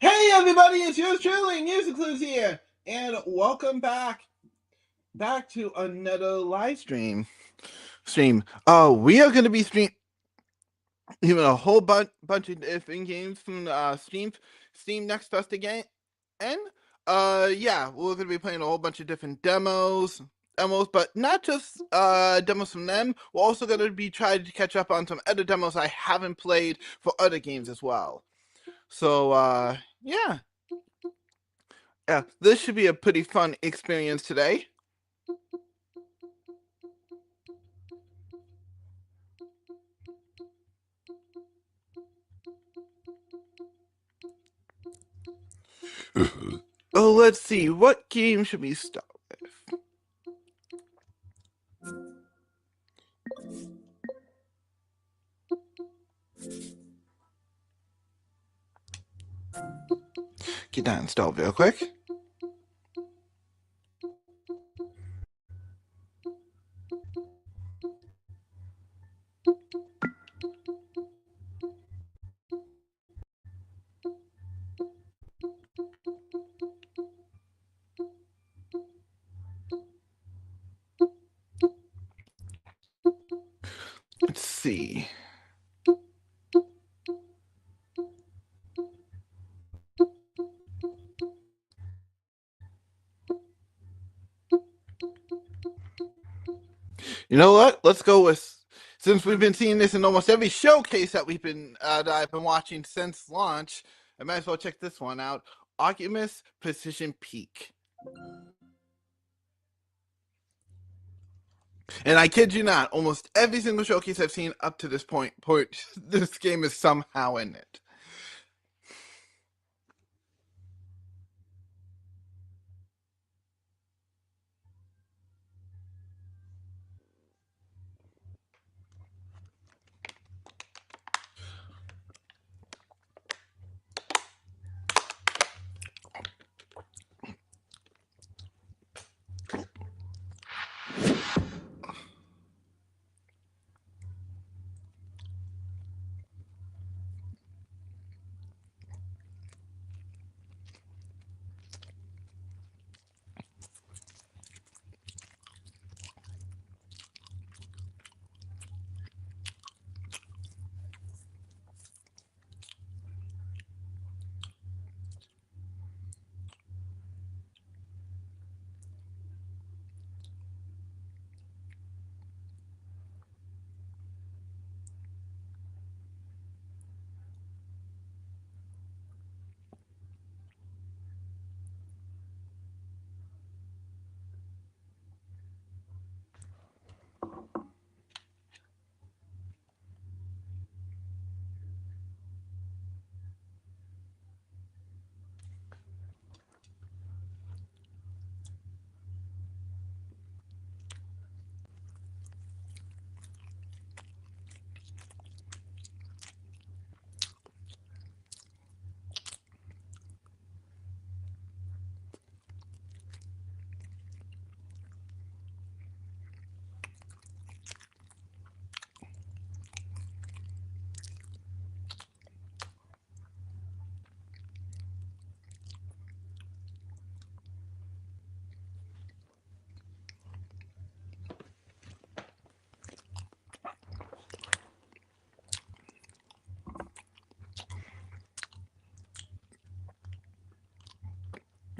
Hey everybody, it's yours truly, MusicClues here, and welcome back to another live stream. We are going to be streaming a whole bunch of different games from Steam Next Fest again. And yeah, we're going to be playing a whole bunch of different demos, but not just demos from them. We're also going to be trying to catch up on some other demos I haven't played for other games as well. So yeah. Yeah, this should be a pretty fun experience today. Oh, let's see. What game should we start with? Get that installed real quick. Let's see. You know what? Let's go with, since we've been seeing this in almost every showcase that I've been watching since launch, I might as well check this one out. Oculus Precision Peak. And I kid you not, almost every single showcase I've seen up to this point, this game is somehow in it.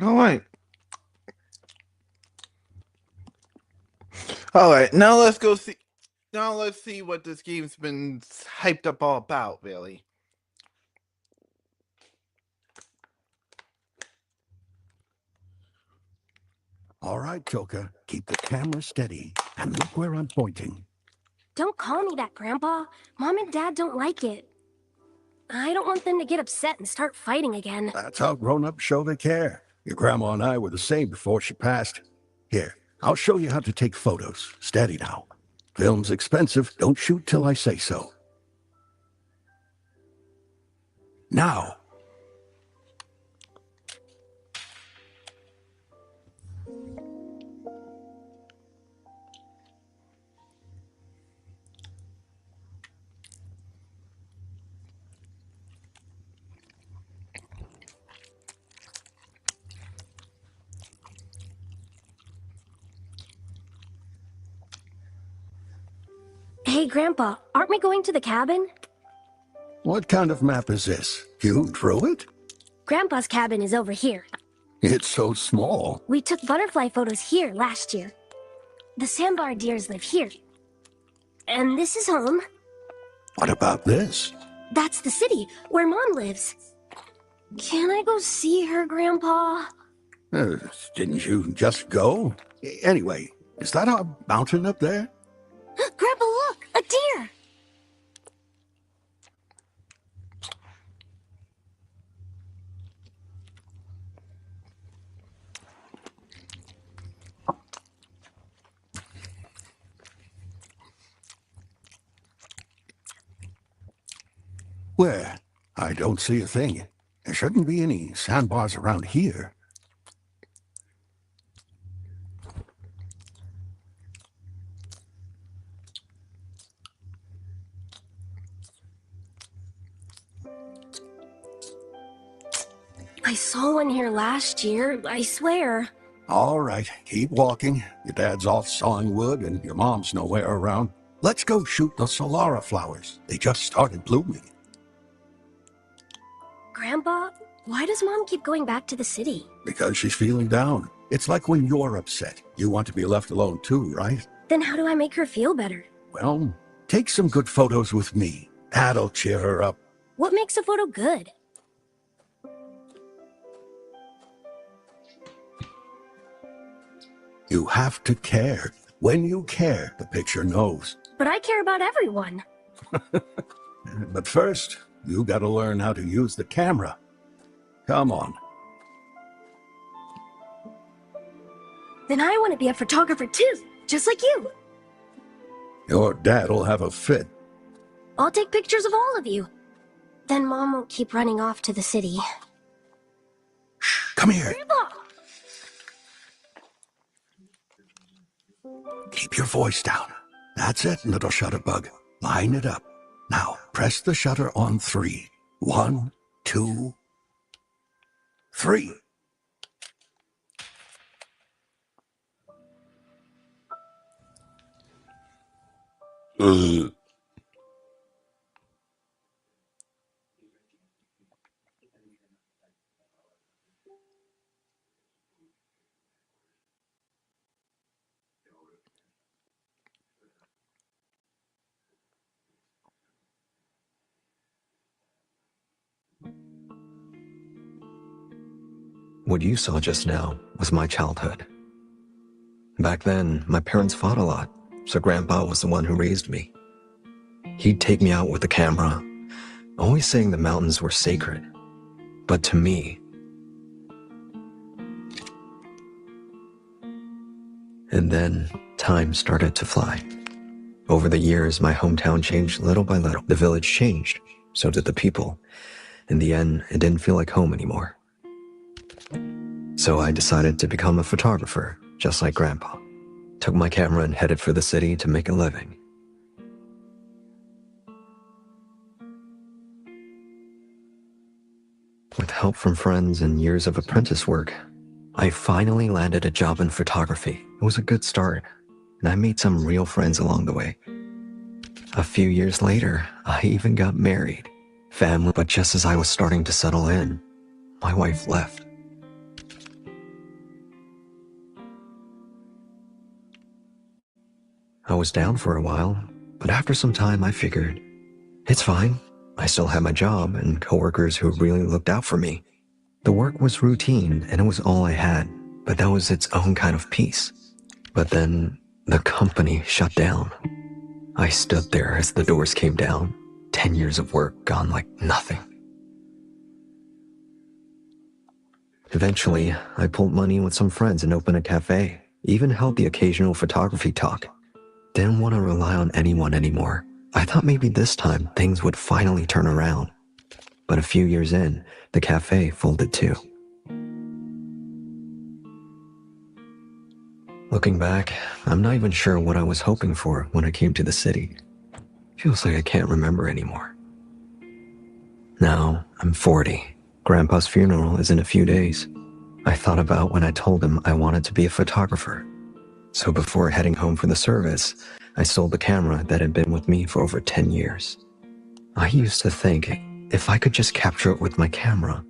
All right. All right, now let's go see. Now let's see what this game's been hyped up all about, really. All right, Joker, keep the camera steady and look where I'm pointing. Don't call me that, Grandpa. Mom and Dad don't like it. I don't want them to get upset and start fighting again. That's how grown-ups show they care. Your grandma and I were the same before she passed. Here, I'll show you how to take photos. Steady now. Film's expensive. Don't shoot till I say so. Now. Hey, Grandpa, aren't we going to the cabin? What kind of map is this? You drew it? Grandpa's cabin is over here. It's so small. We took butterfly photos here last year. The sandbar deers live here. And this is home. What about this? That's the city where Mom lives. Can I go see her, Grandpa? Didn't you just go? Anyway, is that a mountain up there? Grandpa, look! A deer! Where? I don't see a thing. There shouldn't be any sandbars around here. I saw one here last year, I swear. All right, keep walking. Your dad's off sawing wood and your mom's nowhere around. Let's go shoot the Solara flowers. They just started blooming. Grandpa, why does Mom keep going back to the city? Because she's feeling down. It's like when you're upset. You want to be left alone too, right? Then how do I make her feel better? Well, take some good photos with me. That'll cheer her up. What makes a photo good? You have to care. When you care, the picture knows. But I care about everyone. But first, you gotta learn how to use the camera. Come on. Then I want to be a photographer too, just like you. Your dad'll have a fit. I'll take pictures of all of you. Then Mom won't keep running off to the city. Shh, come here. Grandpa! Keep your voice down. That's it, little shutterbug. Line it up. Now, press the shutter on 3. 1, 2, 3. What you saw just now was my childhood. Back then, my parents fought a lot, so Grandpa was the one who raised me. He'd take me out with the camera, always saying the mountains were sacred. But to me, and then time started to fly. Over the years, my hometown changed little by little. The village changed, so did the people. In the end, it didn't feel like home anymore. So I decided to become a photographer, just like Grandpa. Took my camera and headed for the city to make a living. With help from friends and years of apprentice work, I finally landed a job in photography. It was a good start, and I made some real friends along the way. A few years later, I even got married. Family, but just as I was starting to settle in, my wife left. I was down for a while, but after some time I figured, it's fine. I still had my job and coworkers who really looked out for me. The work was routine and it was all I had, but that was its own kind of peace. But then the company shut down. I stood there as the doors came down, 10 years of work gone like nothing. Eventually, I pulled money with some friends and opened a cafe, even held the occasional photography talk. Didn't want to rely on anyone anymore. I thought maybe this time things would finally turn around. But a few years in, the cafe folded too. Looking back, I'm not even sure what I was hoping for when I came to the city. Feels like I can't remember anymore. Now, I'm 40. Grandpa's funeral is in a few days. I thought about when I told him I wanted to be a photographer. So before heading home for the service, I sold the camera that had been with me for over 10 years. I used to think if I could just capture it with my camera.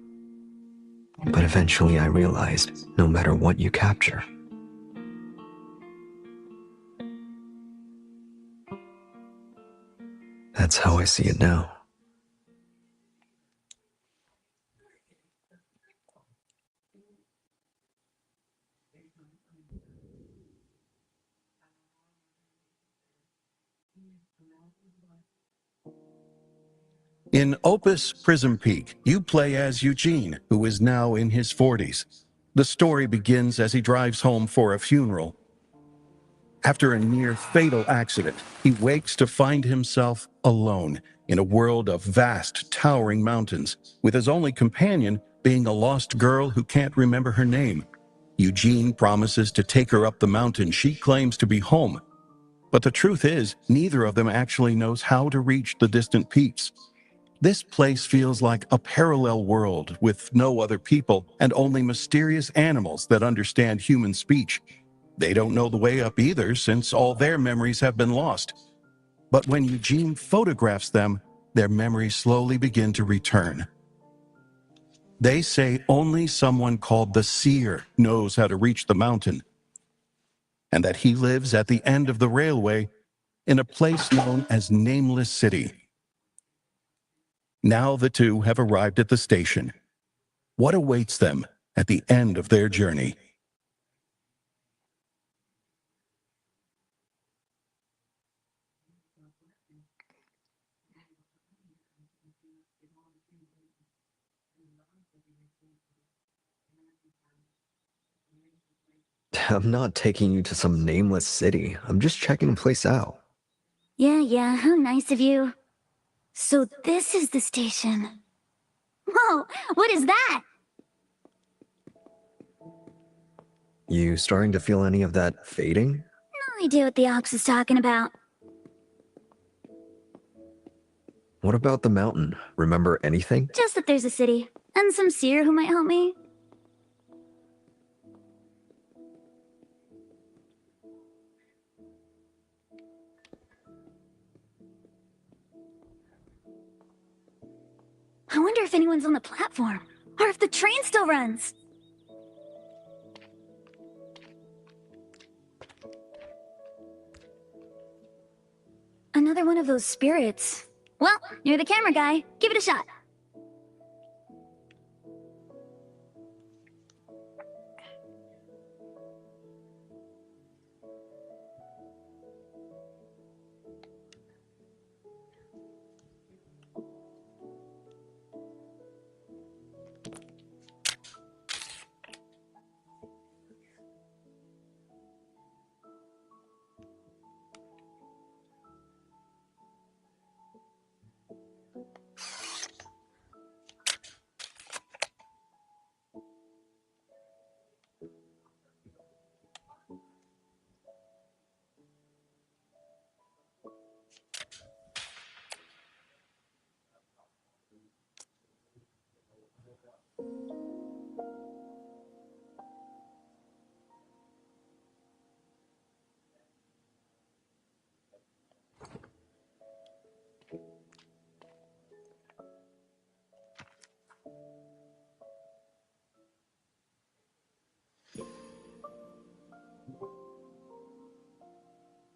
But eventually I realized no matter what you capture, that's how I see it now. In Opus Prism Peak, you play as Eugene, who is now in his 40s. The story begins as he drives home for a funeral. After a near-fatal accident, he wakes to find himself alone in a world of vast, towering mountains, with his only companion being a lost girl who can't remember her name. Eugene promises to take her up the mountain she claims to be home. But the truth is, neither of them actually knows how to reach the distant peaks. This place feels like a parallel world with no other people and only mysterious animals that understand human speech. They don't know the way up either, since all their memories have been lost. But when Eugene photographs them, their memories slowly begin to return. They say only someone called the Seer knows how to reach the mountain, and that he lives at the end of the railway in a place known as Nameless City. Now the two have arrived at the station. What awaits them at the end of their journey? I'm not taking you to some nameless city. I'm just checking the place out. Yeah, how nice of you. So this is the station. Whoa, what is that? You starting to feel any of that fading? No idea what the ox is talking about. What about the mountain? Remember anything? Just that there's a city, and some seer who might help me. I wonder if anyone's on the platform, or if the train still runs. Another one of those spirits. Well, you're the camera guy. Give it a shot.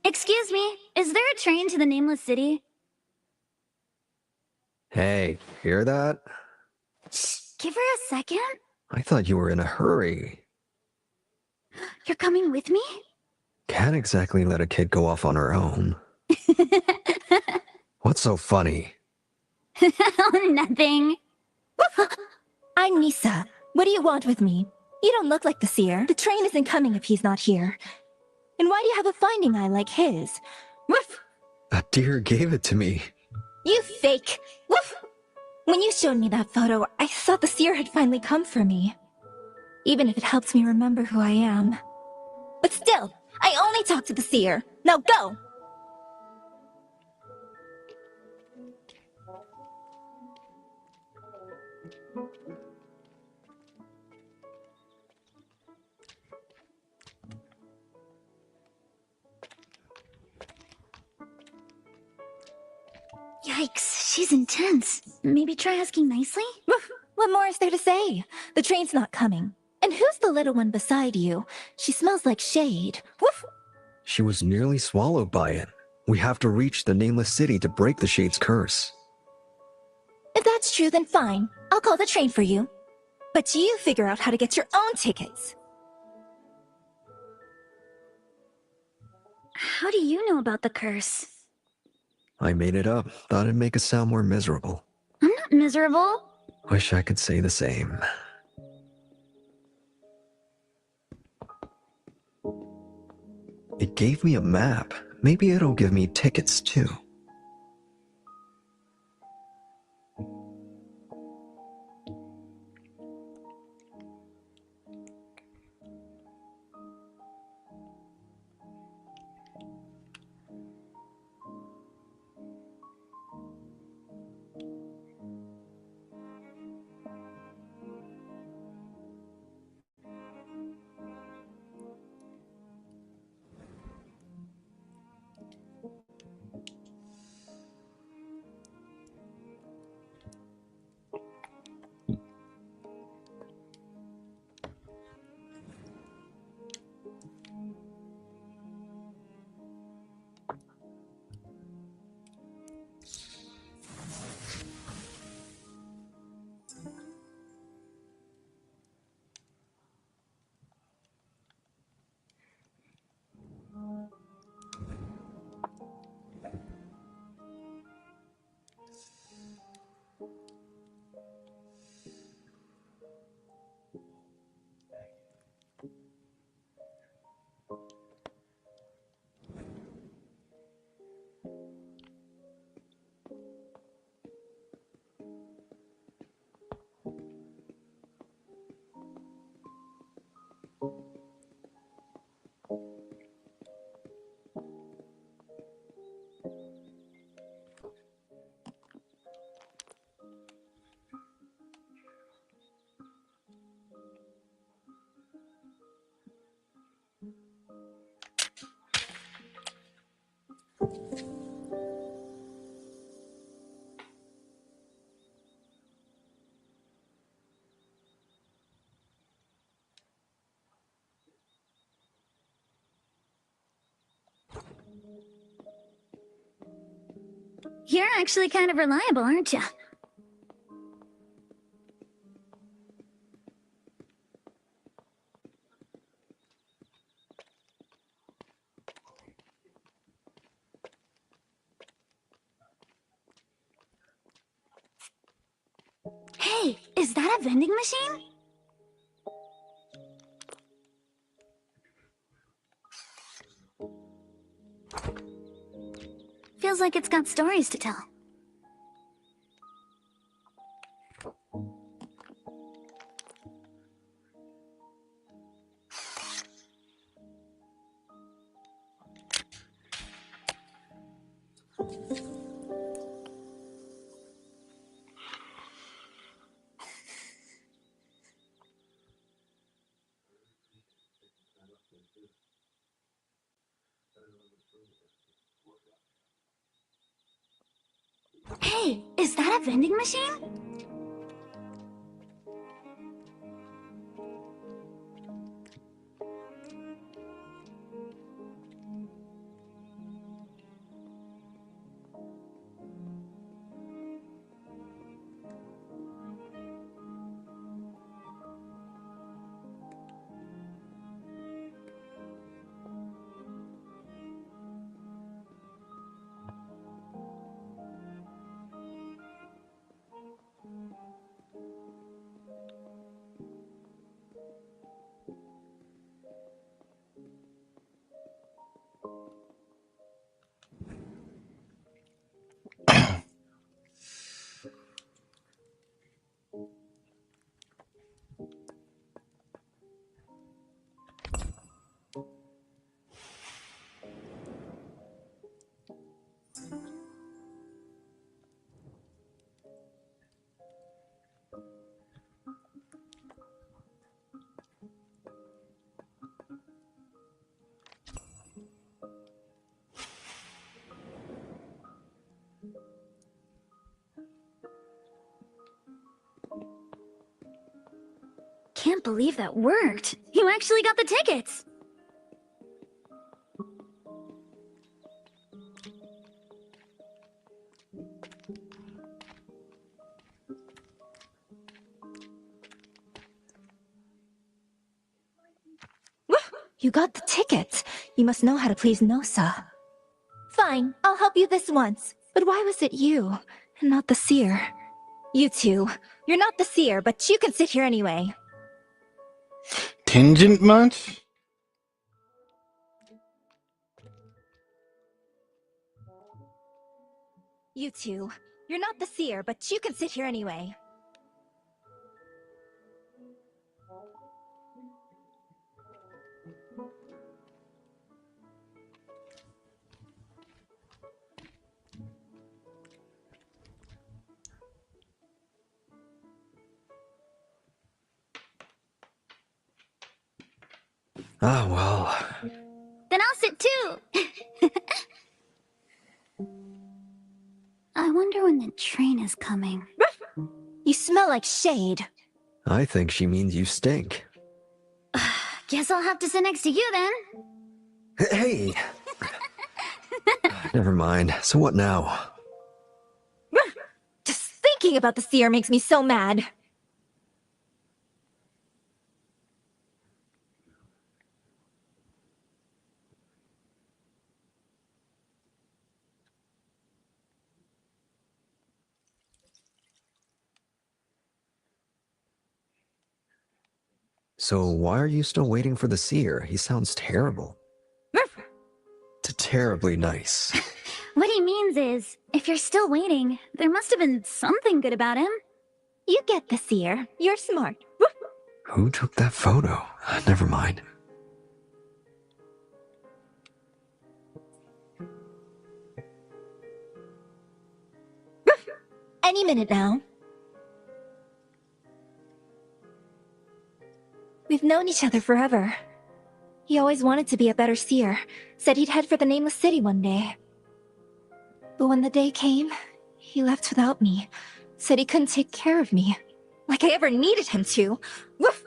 Excuse me, is there a train to the Nameless City? Hey, hear that? Give her a second. I thought you were in a hurry. You're coming with me? Can't exactly let a kid go off on her own. What's so funny? Oh, nothing. I'm Nisa. What do you want with me? You don't look like the seer. The train isn't coming if he's not here. And why do you have a finding eye like his? Woof! A deer gave it to me. You fake! Woof! When you showed me that photo, I thought the seer had finally come for me. Even if it helps me remember who I am. But still, I only talk to the seer. Now go! She's intense. Maybe try asking nicely? What more is there to say? The train's not coming. And who's the little one beside you? She smells like shade. Woof! She was nearly swallowed by it. We have to reach the nameless city to break the Shade's curse. If that's true, then fine. I'll call the train for you. But you figure out how to get your own tickets. How do you know about the curse? I made it up. Thought it'd make us sound more miserable. I'm not miserable. Wish I could say the same. It gave me a map. Maybe it'll give me tickets too. You're actually kind of reliable, aren't you? Hey, is that a vending machine? Feels like it's got stories to tell. Hey, is that a vending machine? can't believe that worked. You actually got the tickets. You got the tickets. You must know how to please Nosa. Fine, I'll help you this once. But why was it you, and not the seer? You two. You're not the seer, but you can sit here anyway. Tingent much? You two. You're not the seer, but you can sit here anyway. Ah, well. Then I'll sit too. I wonder when the train is coming. You smell like shade. I think she means you stink. Guess I'll have to sit next to you then. Hey! Never mind. So what now? Just thinking about the seer makes me so mad. So why are you still waiting for the seer? He sounds terrible. Terribly nice. What he means is, if you're still waiting, there must have been something good about him. You get the seer. You're smart. Who took that photo? Never mind. Any minute now. We've known each other forever. He always wanted to be a better seer, said he'd head for the Nameless City one day. But when the day came, he left without me, said he couldn't take care of me, like I ever needed him to. Woof!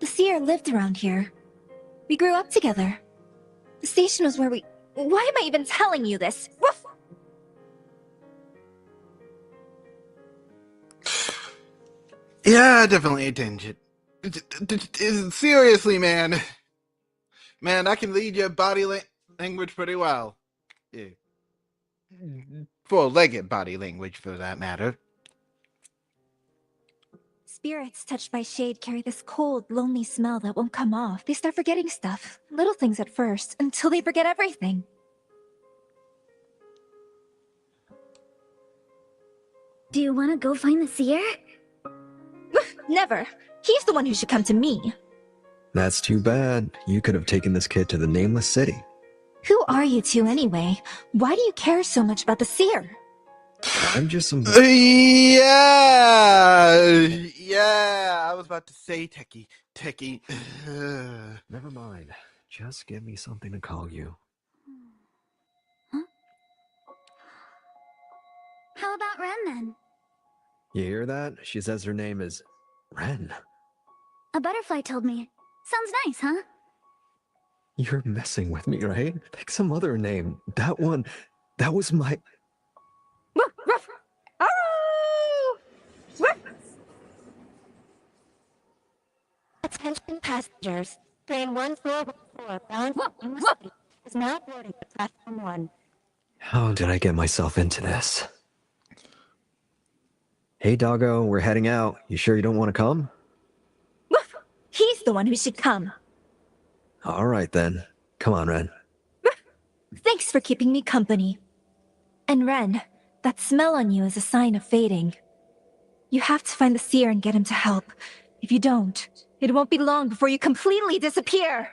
The seer lived around here. We grew up together. The station was where we... Why am I even telling you this? Woof! Yeah, definitely a tangent. Seriously, man. Man, I can read your body language pretty well. Yeah. Four-legged body language, for that matter. Spirits touched by shade carry this cold, lonely smell that won't come off. They start forgetting stuff. Little things at first, until they forget everything. Do you want to go find the seer? Never. He's the one who should come to me. That's too bad. You could have taken this kid to the Nameless City. Who are you two anyway? Why do you care so much about the seer? I'm just some... Yeah, I was about to say techie. Never mind. Just give me something to call you. Huh? How about Ren then? You hear that? She says her name is Ren. A butterfly told me. Sounds nice, huh? You're messing with me, right? Pick some other name. That one, that was my... Ruff, ruff. Arrow! Ruff. Attention passengers. Train 1414 bound for Nameless City is now boarding at platform 1. How did I get myself into this? Hey, doggo, we're heading out. You sure you don't want to come? Woof! He's the one who should come. All right, then. Come on, Ren. Thanks for keeping me company. And Ren, that smell on you is a sign of fading. You have to find the seer and get him to help. If you don't, it won't be long before you completely disappear.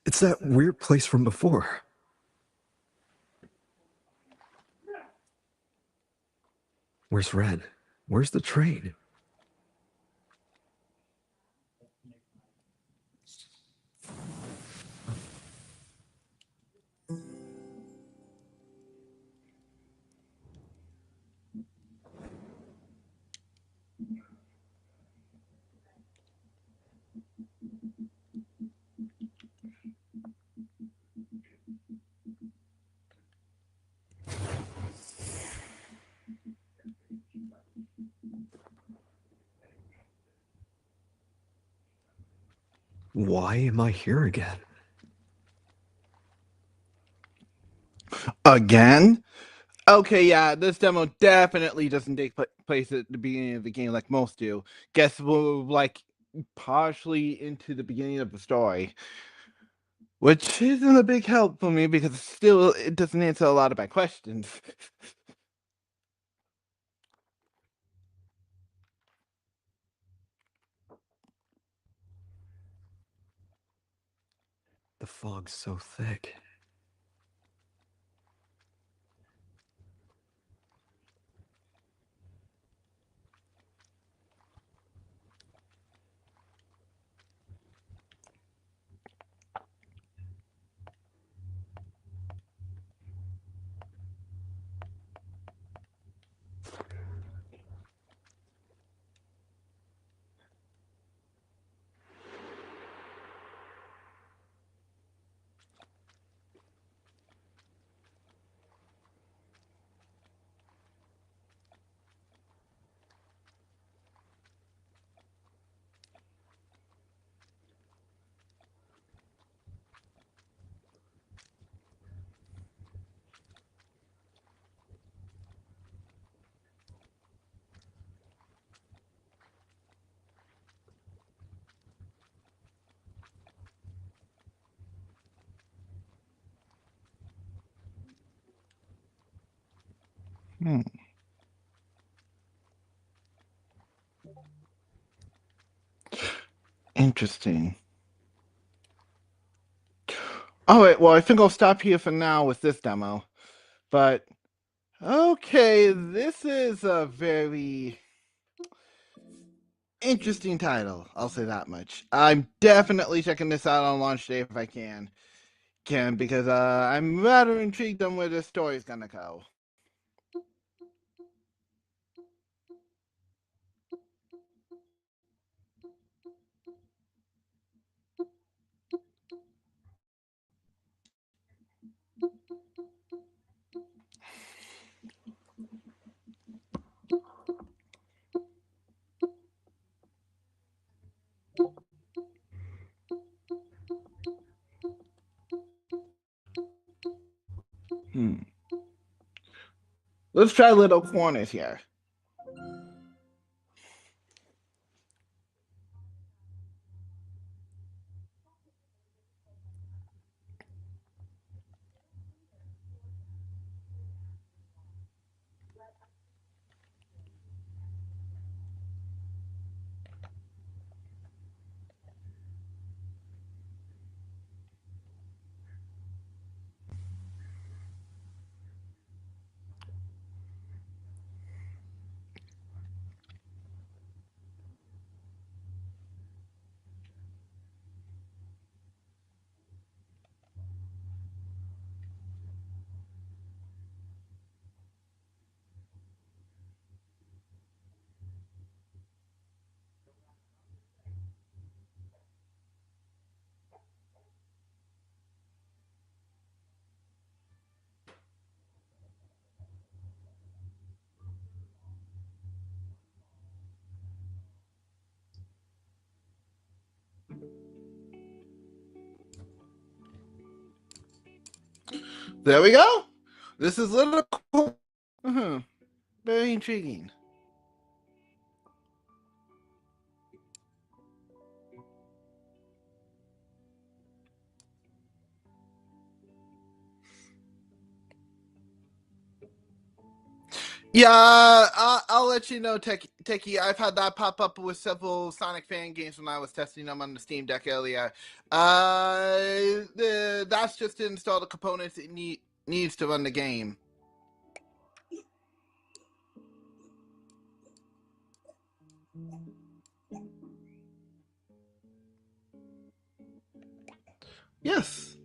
It's that weird place from before. Where's Red? Where's the train? Why am I here again? Again? Okay, yeah, this demo definitely doesn't take place at the beginning of the game like most do. Guess we're like partially into the beginning of the story, which isn't a big help for me because still it doesn't answer a lot of my questions. The fog's so thick. Hmm. Interesting. Alright, well, I think I'll stop here for now with this demo. But, okay, this is a very interesting title, I'll say that much. I'm definitely checking this out on launch day if I can. Because I'm rather intrigued on where this story's gonna go. Let's try little corners here. There we go. This is little cool. Very intriguing. Yeah, I'll let you know, Techie. I've had that pop up with several Sonic fan games when I was testing them on the Steam Deck earlier. That's just to install the components it needs to run the game. Yes.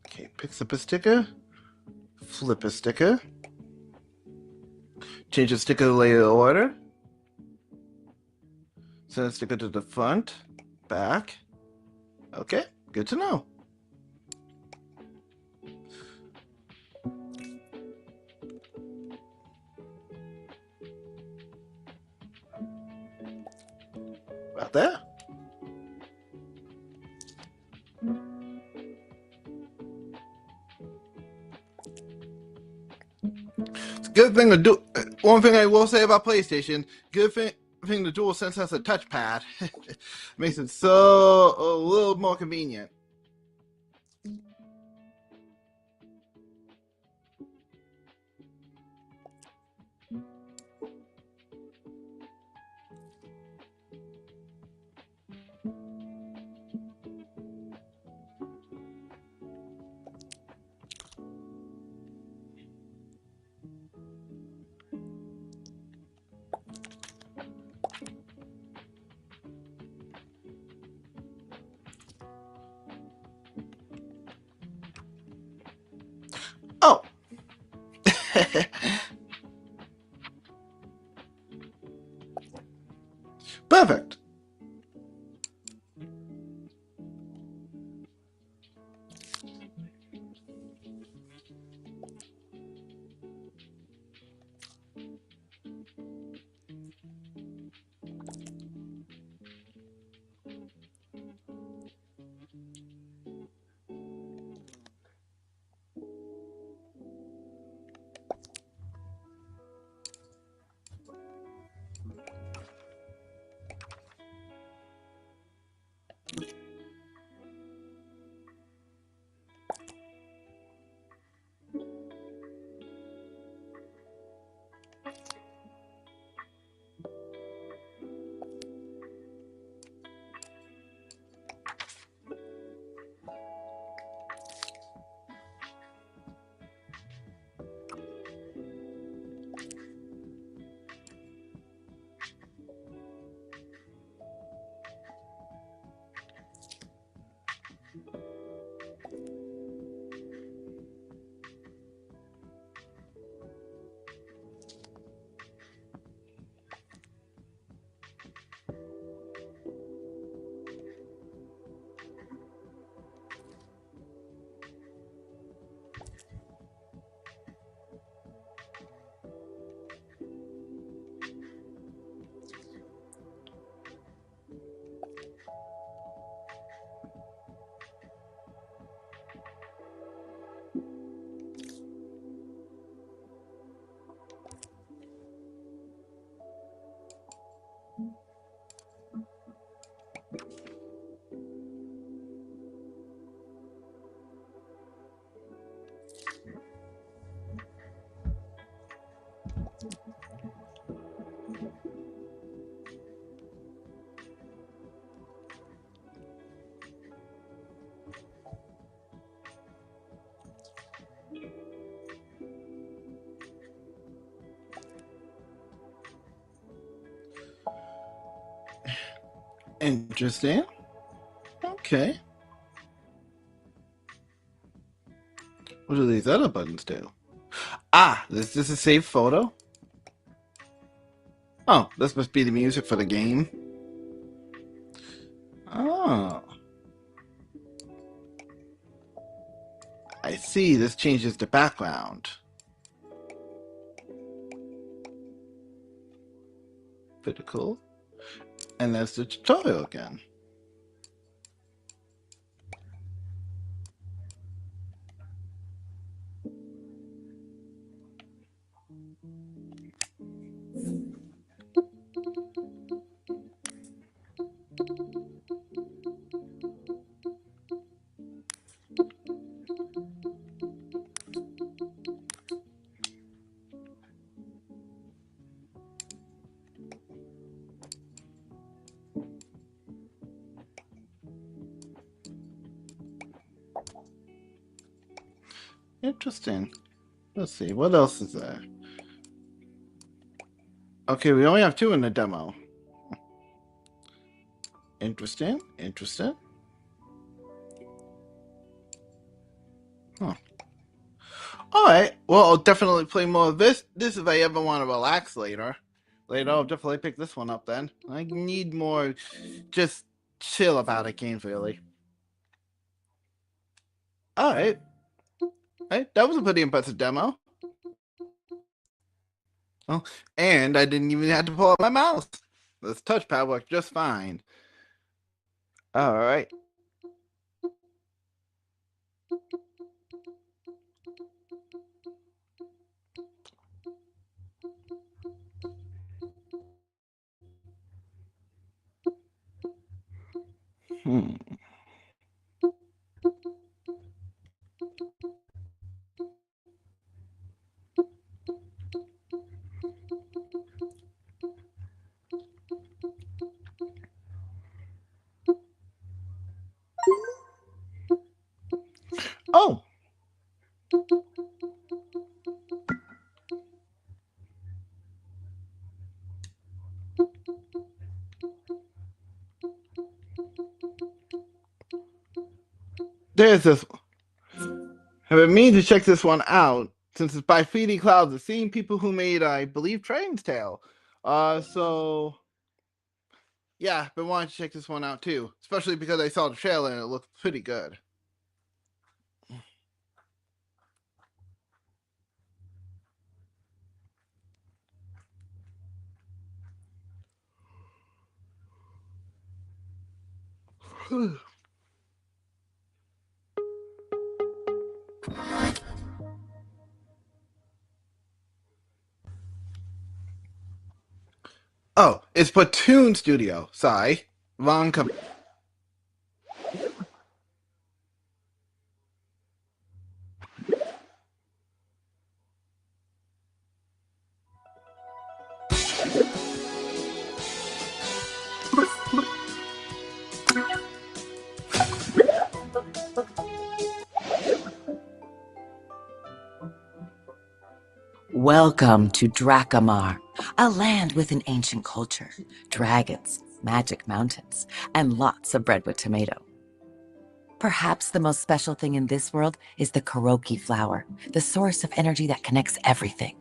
Okay, picks up a sticker, flip a sticker, change the sticker layer order, send a sticker to the front, back. Okay, good to know. About there. It's a good thing to do. One thing I will say about PlayStation, good thing the DualSense has a touchpad. Makes it so a little more convenient. Oh. Perfect. Interesting. Okay. What do these other buttons do? Ah, this is a save photo? Oh, this must be the music for the game. Oh. I see, this changes the background. Pretty cool. And that's the tutorial again. Interesting. Let's see, what else is there? Okay, we only have 2 in the demo. Interesting. Interesting. Huh. Alright, well, I'll definitely play more of this. This if I ever want to relax later. Later, I'll definitely pick this one up then. I need more just chill about it games, really. Alright. Hey, that was a pretty impressive demo. Oh, and I didn't even have to pull out my mouse. This touchpad worked just fine. Alright. Hmm. Oh, there's this. I've been meaning to check this one out since it's by Feedy Clouds, the same people who made, I believe, Train's Tale. So yeah, been wanting to check this one out too, especially because I saw the trailer and it looked pretty good. Oh, it's Platoon Studio. Sorry, wrong company. Welcome to Drakamar, a land with an ancient culture, dragons, magic mountains, and lots of bread with tomato. Perhaps the most special thing in this world is the Kuroki flower, the source of energy that connects everything.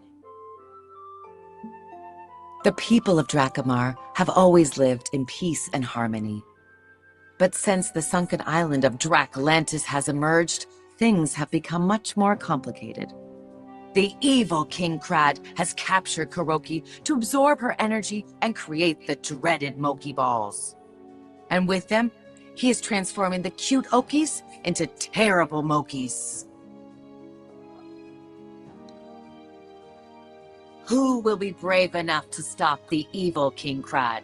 The people of Drakamar have always lived in peace and harmony. But since the sunken island of Draklantis has emerged, things have become much more complicated. The evil King Krad has captured Kuroki to absorb her energy and create the dreaded Moki Balls. And with them, he is transforming the cute Okis into terrible Mokis. Who will be brave enough to stop the evil King Krad?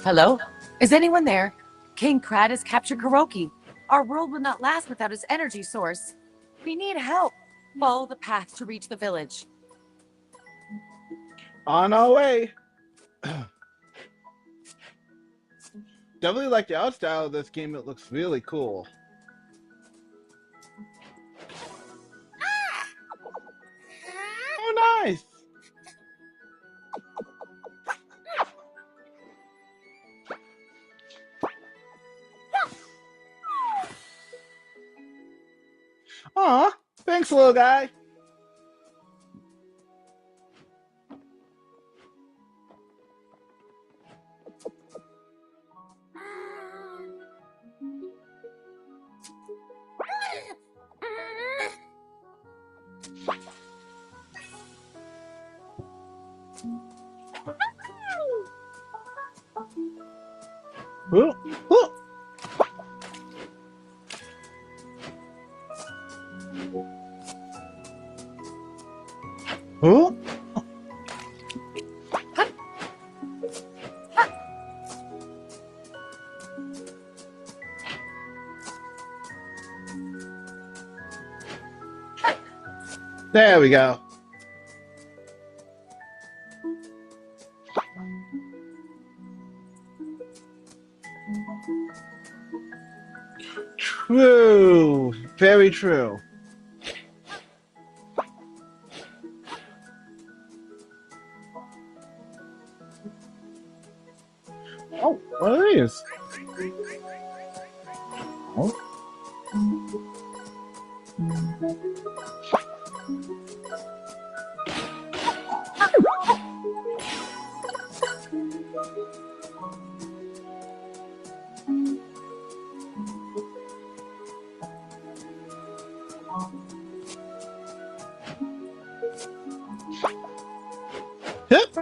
Hello? Is anyone there? King Krat has captured Kuroki. Our world will not last without his energy source. We need help. Follow the path to reach the village. On our way. Definitely like the art style of this game. It looks really cool. Oh, nice. Aw, thanks, little guy. Ooh, ooh. Ooh. There we go. True. Very true. Oh, what are these? Oh. Yep.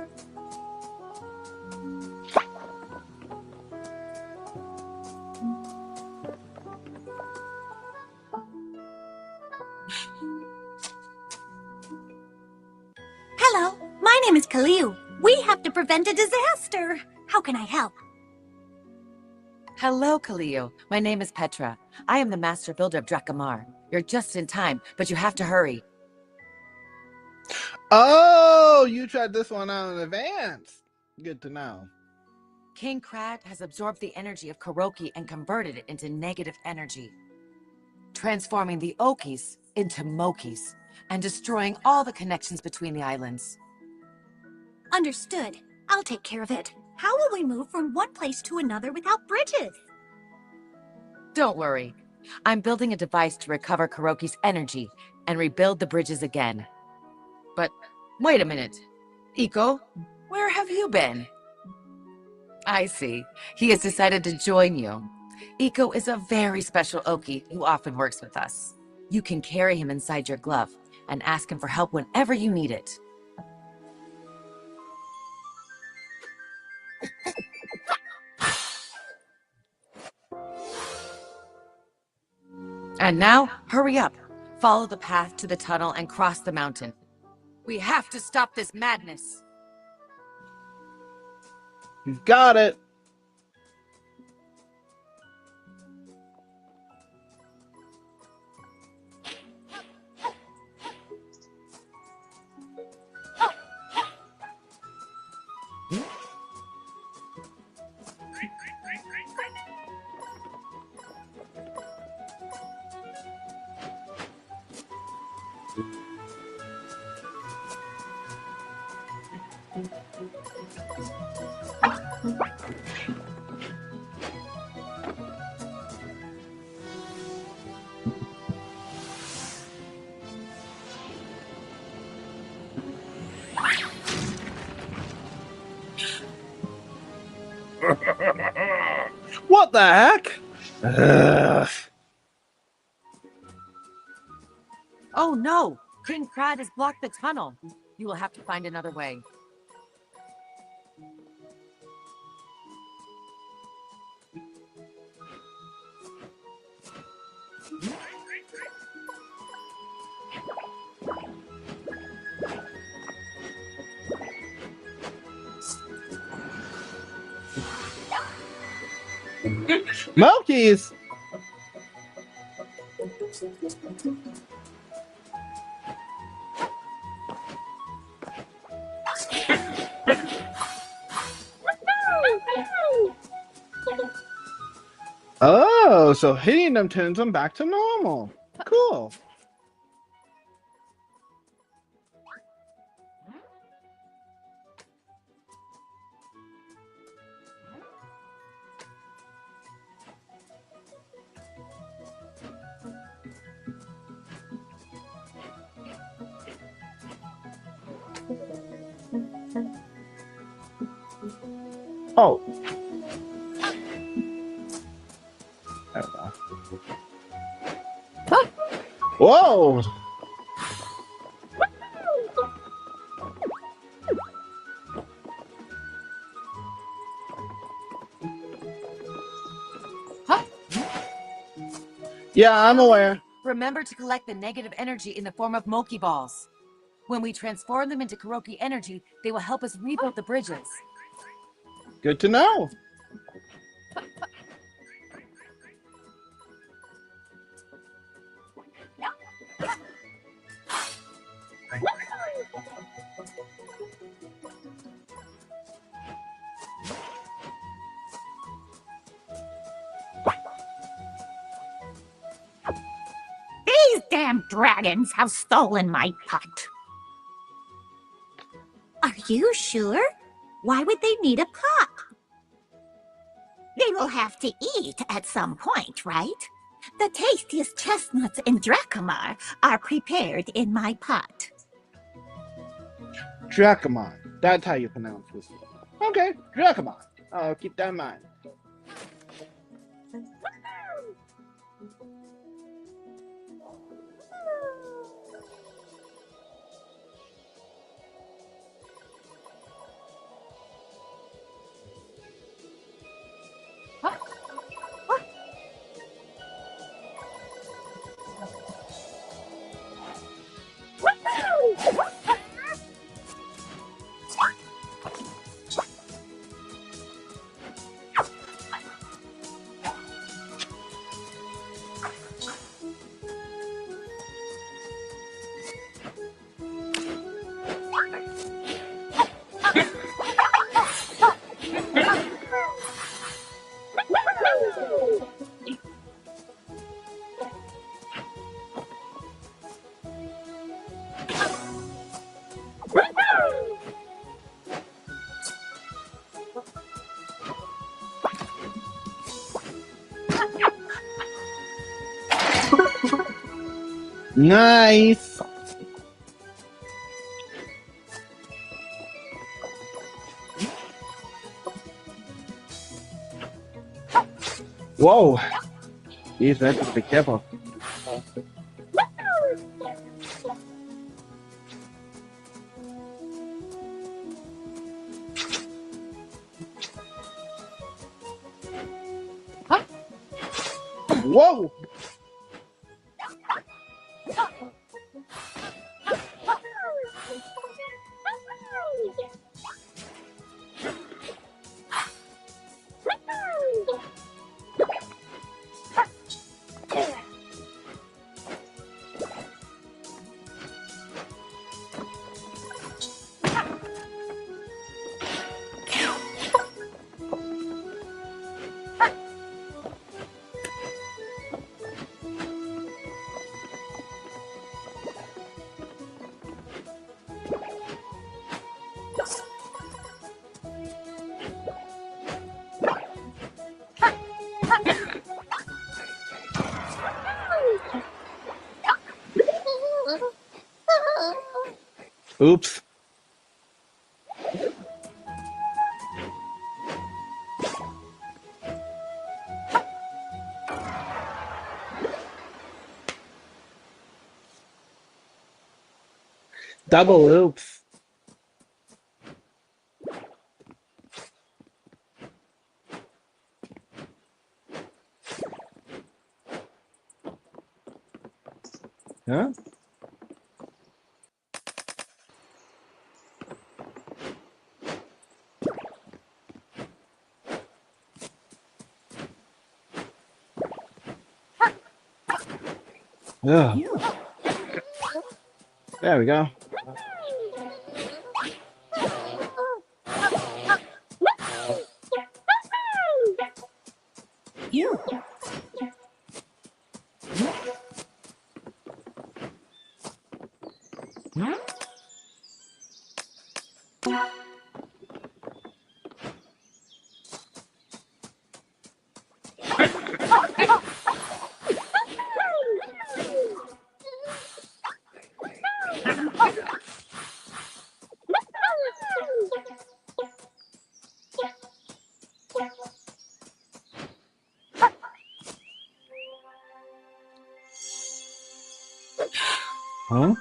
Hello, my name is Kaliu. We have to prevent a disaster. How can I help? Hello, Kaleo. My name is Petra. I am the master builder of Drakamar. You're just in time, but you have to hurry. Oh, you tried this one out in advance. Good to know. King Krat has absorbed the energy of Kuroki and converted it into negative energy, transforming the Okis into Mokis and destroying all the connections between the islands. Understood. I'll take care of it. How will we move from one place to another without bridges? Don't worry. I'm building a device to recover Kuroki's energy and rebuild the bridges again. But wait a minute. Iko, where have you been? I see. He has decided to join you. Iko is a very special Oki who often works with us. You can carry him inside your glove and ask him for help whenever you need it. And now, hurry up. Follow the path to the tunnel and cross the mountain. We have to stop this madness. You've got it. What the heck? Ugh. Oh no! King Krat has blocked the tunnel. You will have to find another way. Milky's. Oh, so hitting them turns them back to normal. Cool. Oh. I don't know. Whoa. Yeah, I'm aware. Remember to collect the negative energy in the form of Moki balls. When we transform them into Kuroki energy, they will help us rebuild the bridges. Good to know. These damn dragons have stolen my pot. Are you sure? Why would they need a pot? They will have to eat at some point, right? The tastiest chestnuts in Drakhamar are prepared in my pot. Dracomon. That's how you pronounce this. Okay, Dracomon. I'll keep that in mind. Nice. Whoa. Jeez, I have to be careful. Whoa. Oops. Double oops. Huh? Ugh. There we go. Huh?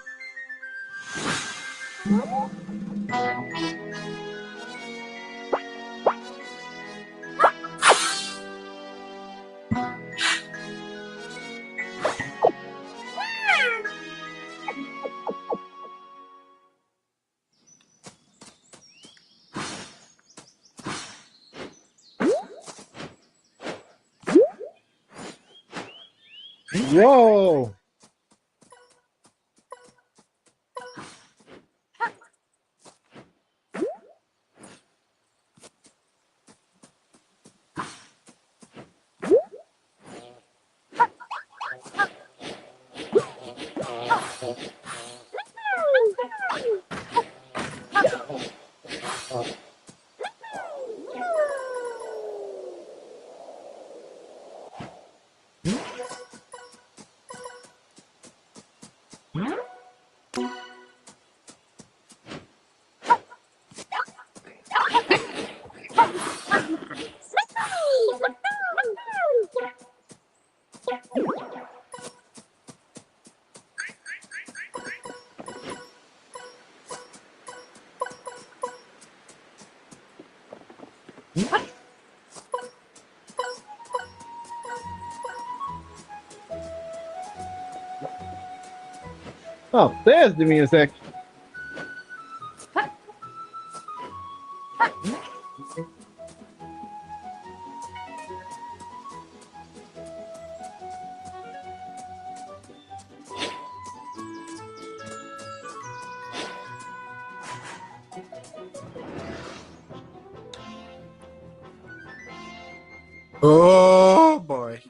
Whoa! Oh, there's the music. Oh boy.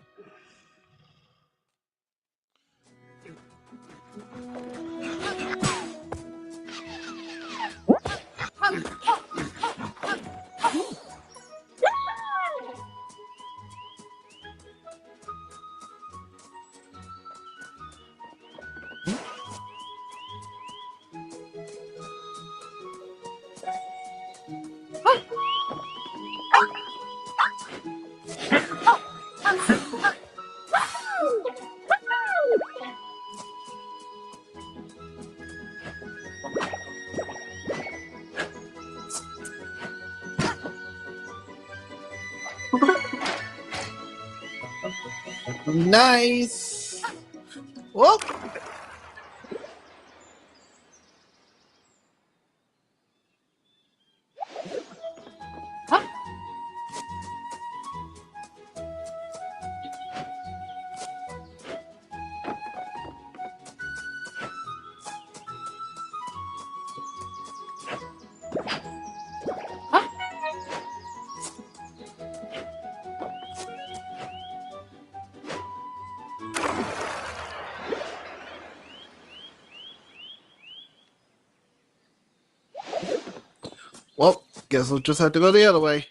Nice. Whoop. Well, guess we'll just have to go the other way.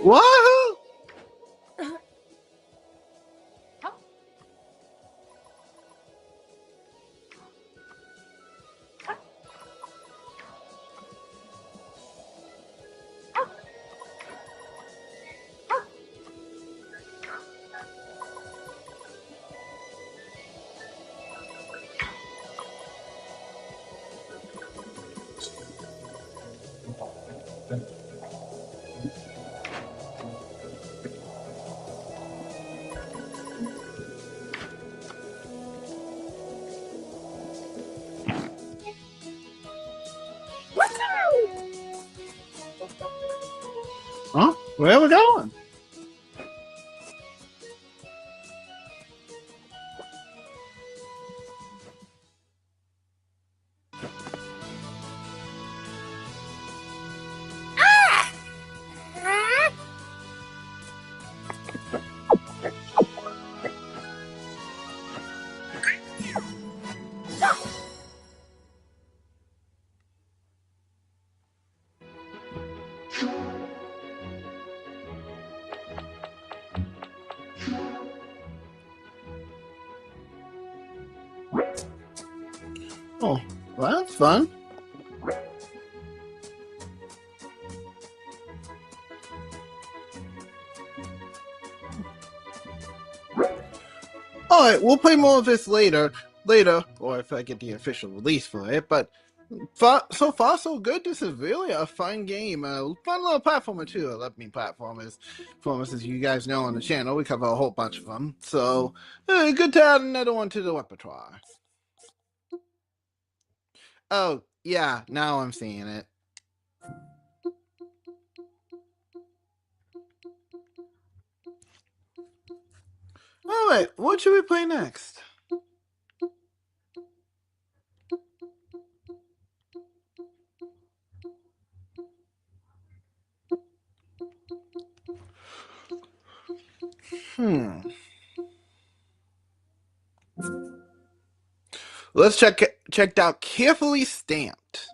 Wahoo! Huh? Where are we going? Oh, well, that's fun. All right, we'll play more of this later, or if I get the official release for it. But so far, so good. This is really a fun game. Fun little platformer too. I love me platformers, as you guys know on the channel. We cover a whole bunch of them. So good to add another one to the repertoire. Oh yeah, now I'm seeing it. All right, what should we play next? Hmm. Let's check out Carefully Stamped.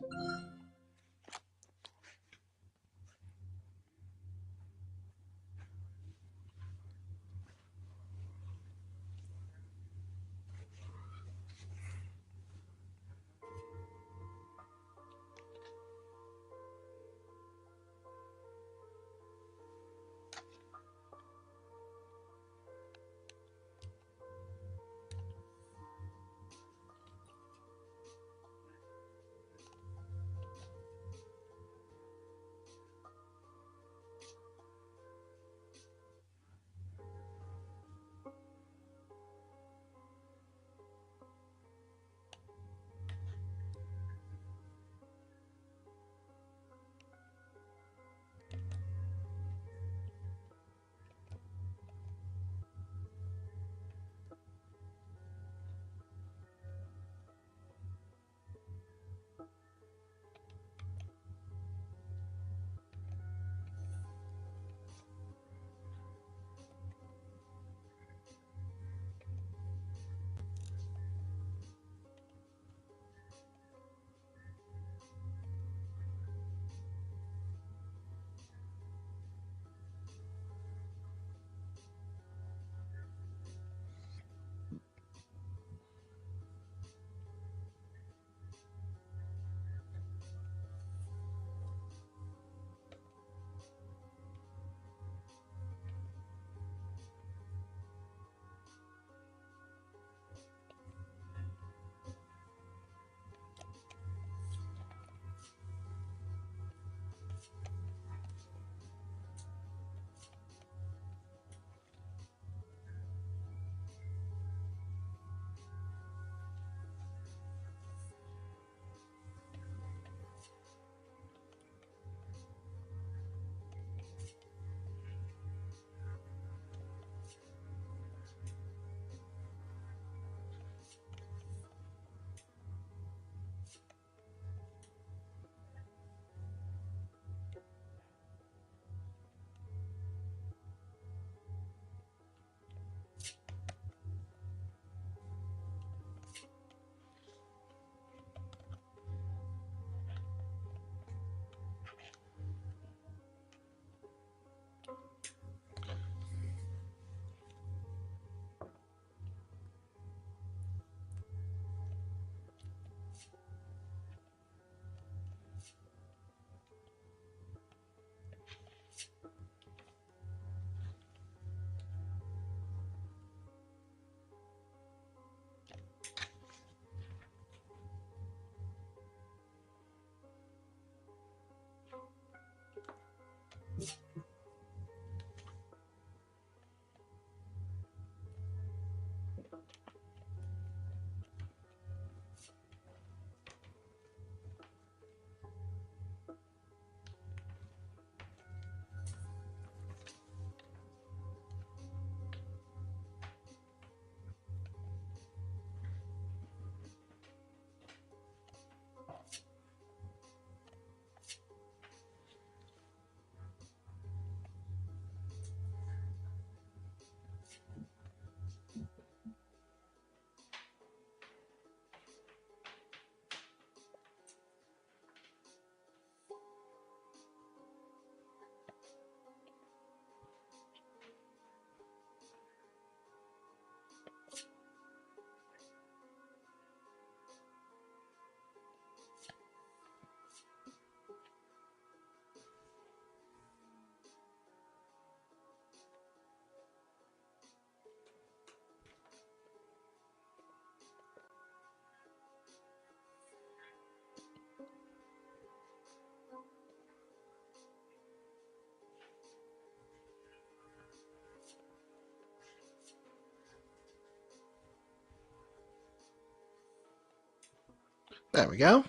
There we go.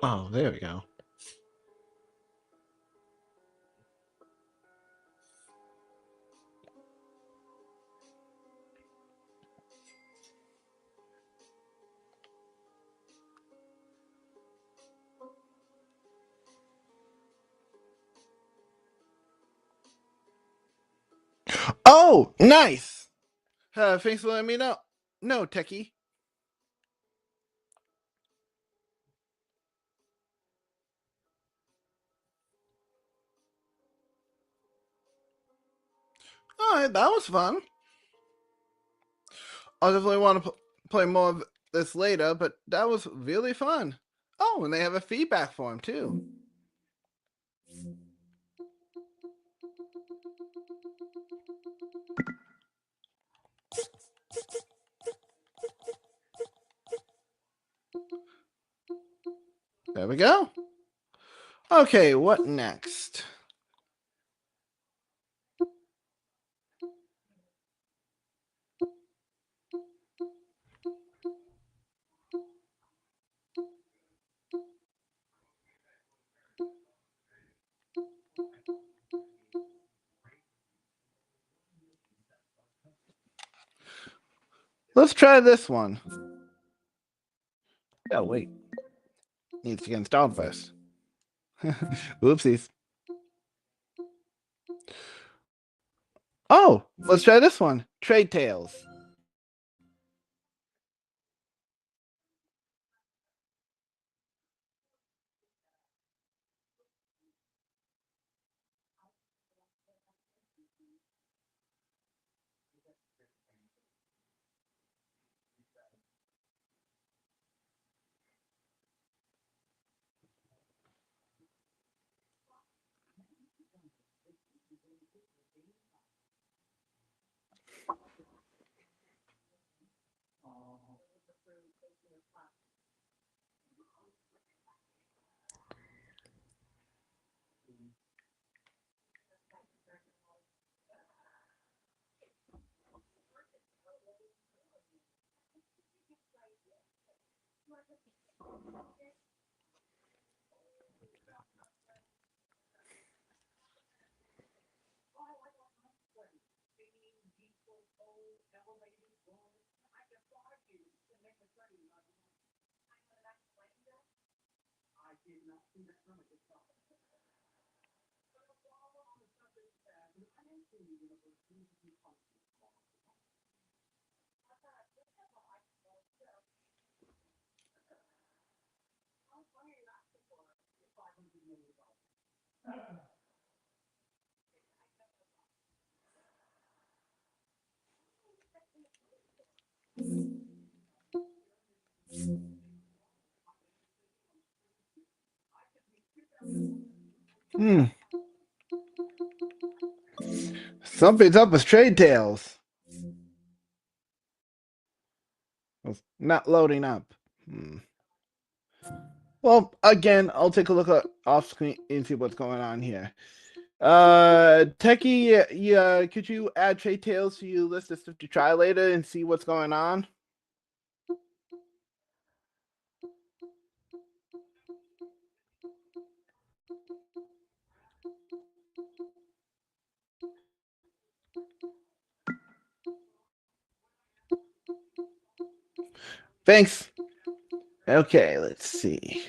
Oh, there we go. Oh, nice. Thanks for letting me know. No, Techie. All right, that was fun. I definitely want to play more of this later, but that was really fun. Oh, and they have a feedback form too. There we go. Okay, what next? Let's try this one. Oh, wait. Needs to get installed first. Oopsies. Oh, let's try this one. Trade Tales. Hmm. Something's up with Trade Tales. It's not loading up. Well, again, I'll take a look at off screen and see what's going on here. Techie, yeah, could you add Trade Tales to your list of stuff to try later and see what's going on? Thanks. Okay, let's see.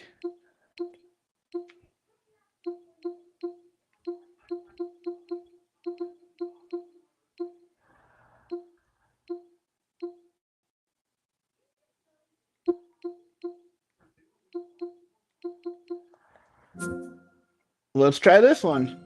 Let's try this one.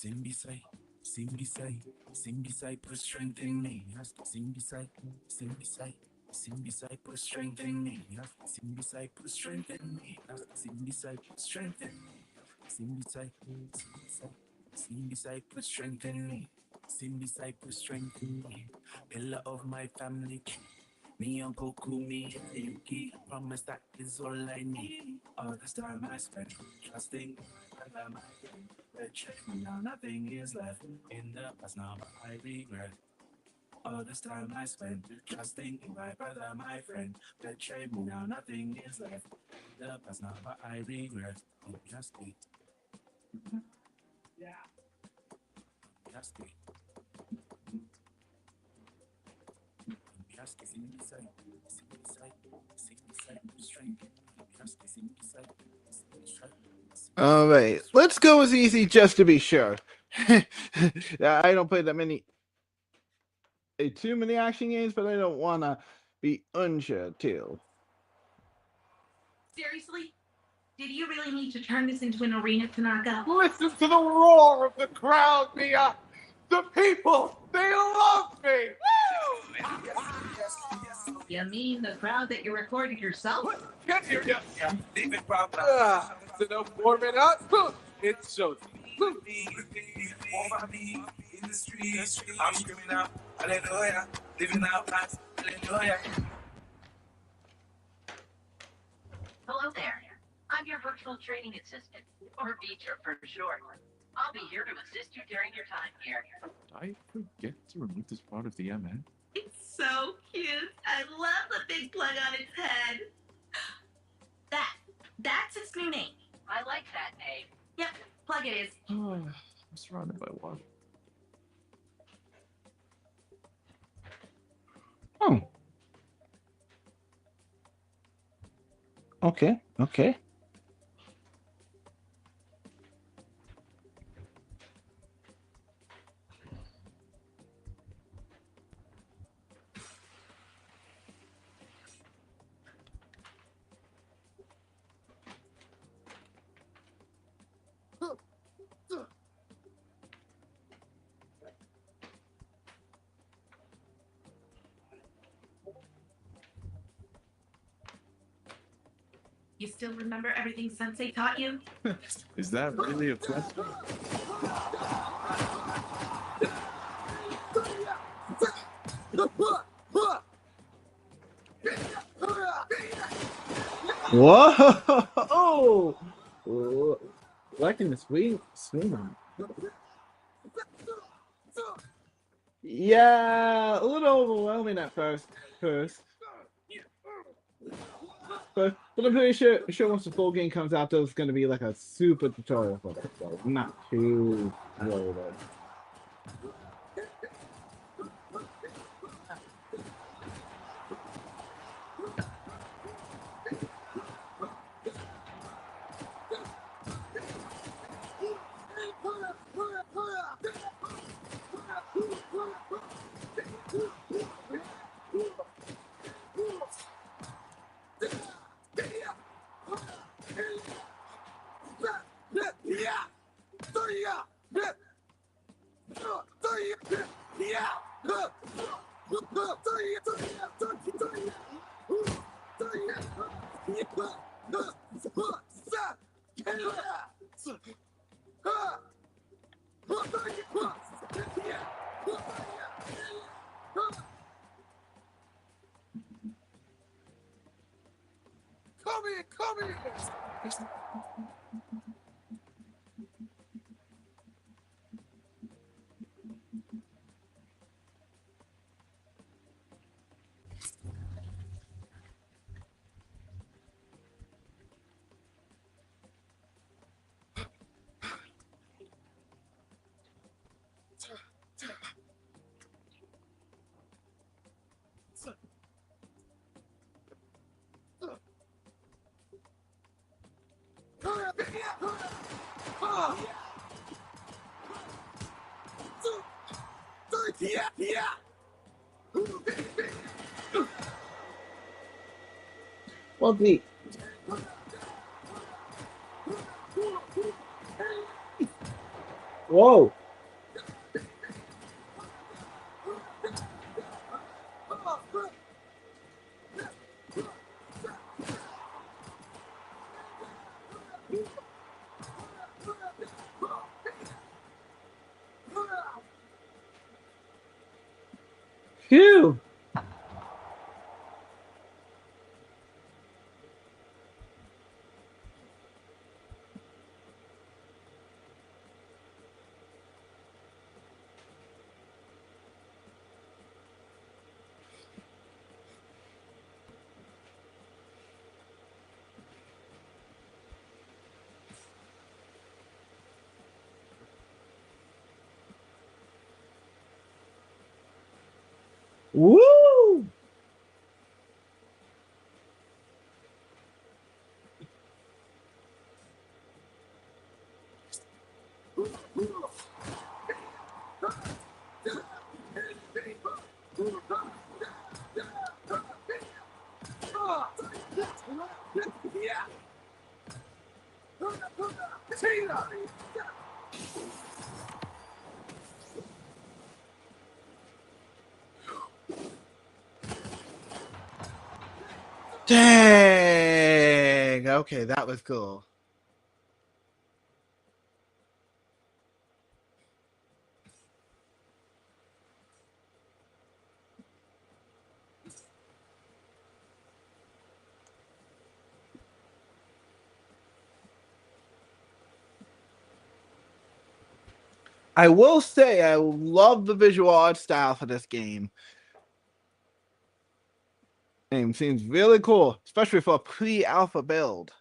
Simbisai, Simbisai, Simbisai, put strength in me. Simbisai, Simbisai, Simbisai, put strength in me. Simbisai, put strength in me. Simbisai, put strength in me. Simbisai, Simbisai, Simbisai, put strength in me. Simbisai, put strength in me. Pillar of my family. Me and Goku, me and Yuki. Promise that is all I need. All this time I spent trusting my check now, nothing is left in the past now, but I regret all this time I spent trusting in my brother, my friend. Betray me now, nothing is left in the past now, but I regret. Just wait, just wait, just sing beside, sing beside, sing beside, strength. Just sing beside, sing beside. All right, let's go as easy just to be sure. I don't play that many, too many action games, but I don't want to be unsure too. Seriously? Did you really need to turn this into an arena, Tanaka? Listen to the roar of the crowd, Mia! The people, they love me! You mean the crowd that you recorded yourself? Can't hear you! That's enough warming up. It's showtime. I'm screaming out, hallelujah, living out life, hallelujah. Hello there. I'm your virtual training assistant, or teacher for short. I'll be here to assist you during your time here. I forget to remove this part of the MN. It's so cute. I love the big plug on its head. That's its new name. I like that name. Yep, plug it is. I'm surrounded by water. Oh. Okay, okay. You still remember everything Sensei taught you? Is that really a question? Whoa! Liking the swing on. Yeah, a little overwhelming at first. But I'm pretty sure once the full game comes out, there's going to be like a super tutorial for it. So I'm not too worried. Come here! Well, the whoa. Phew. Woo! Dang. Okay, that was cool. I will say I love the visual art style for this game. Game seems really cool, especially for a pre-alpha build.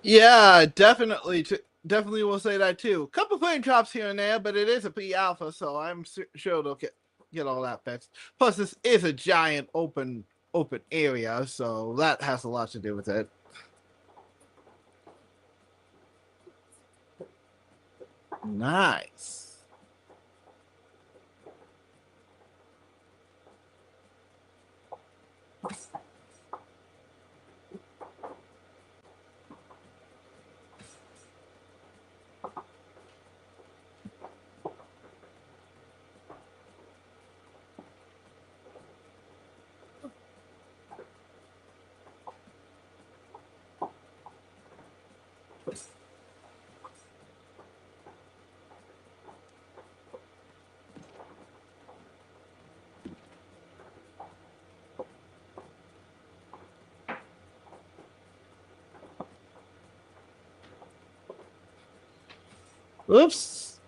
Yeah, definitely will say that too. Couple frame drops here and there, but it is a pre-alpha, so I'm sure they'll get all that fixed. Plus, this is a giant open area, so that has a lot to do with it. Nice. Oops.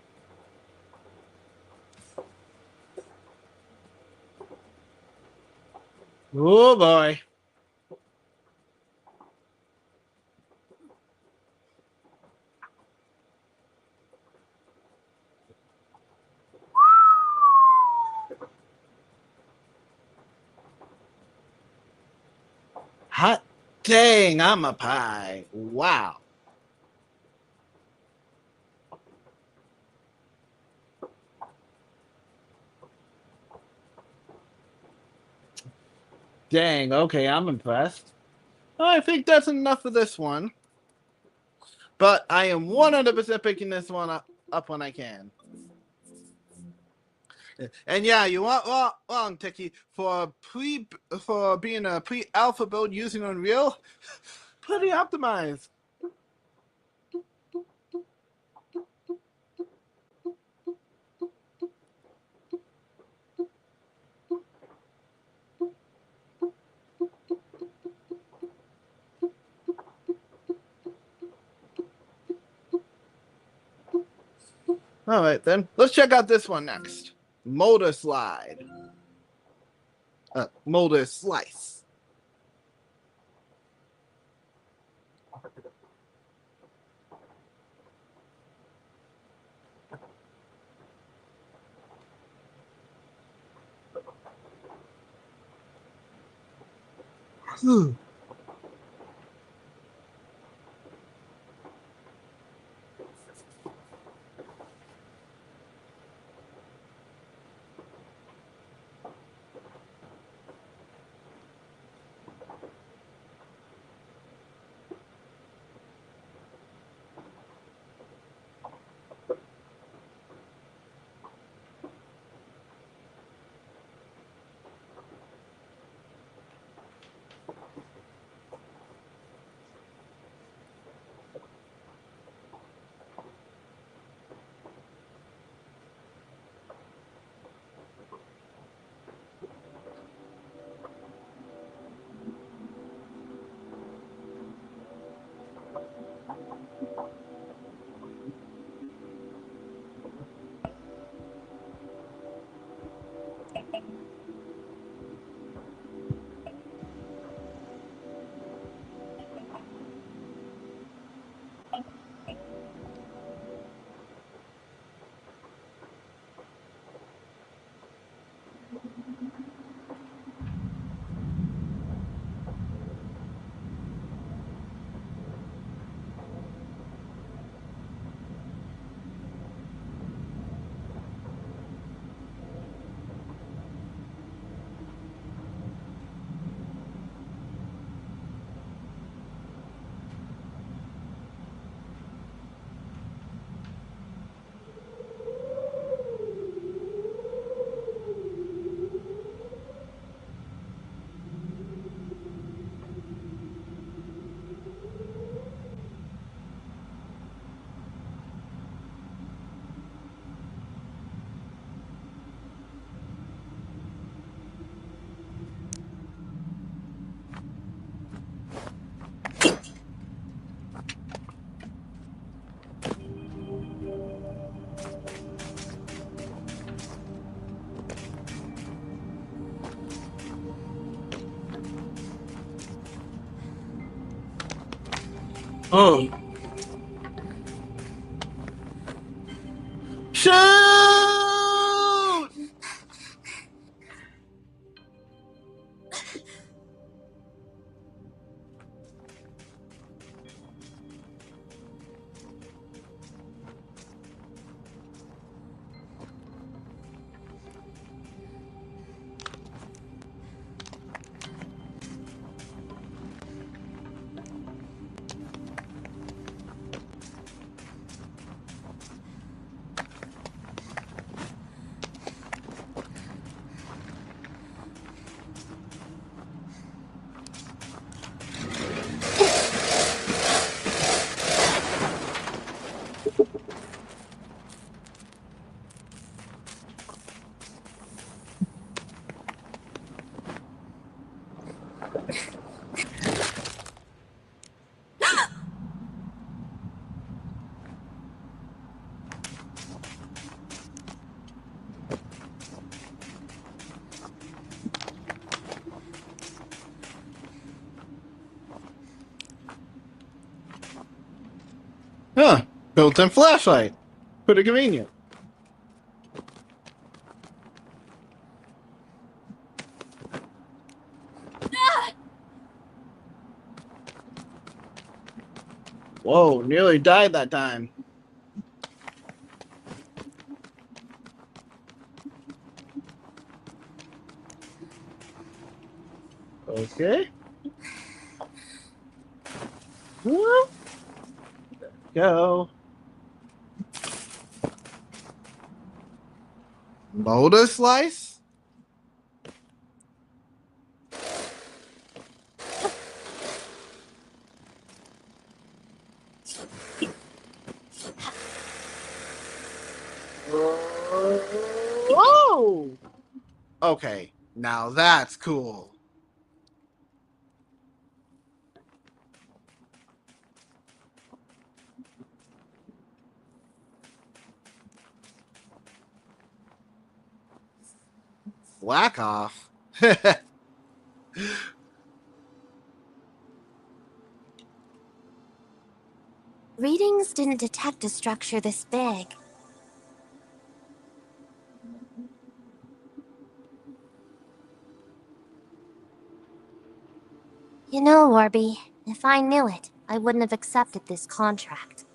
Oh boy. Hot dang, I'm a pie. Wow. Dang, okay, I'm impressed. I think that's enough for this one. But I am 100% picking this one up when I can. And yeah, you want wrong, Techie, for being a pre-alpha build using Unreal, pretty optimized. All right, then let's check out this one next. Motor slide. Motor slice. Oh. Shoot! Huh. Built-in flashlight. Pretty convenient. Whoa, nearly died that time. Okay. Whoop. Go. Boulder slice? Whoa! Okay, now that's cool. Whack off. Readings didn't detect a structure this big. You know, Warby, if I knew it, I wouldn't have accepted this contract.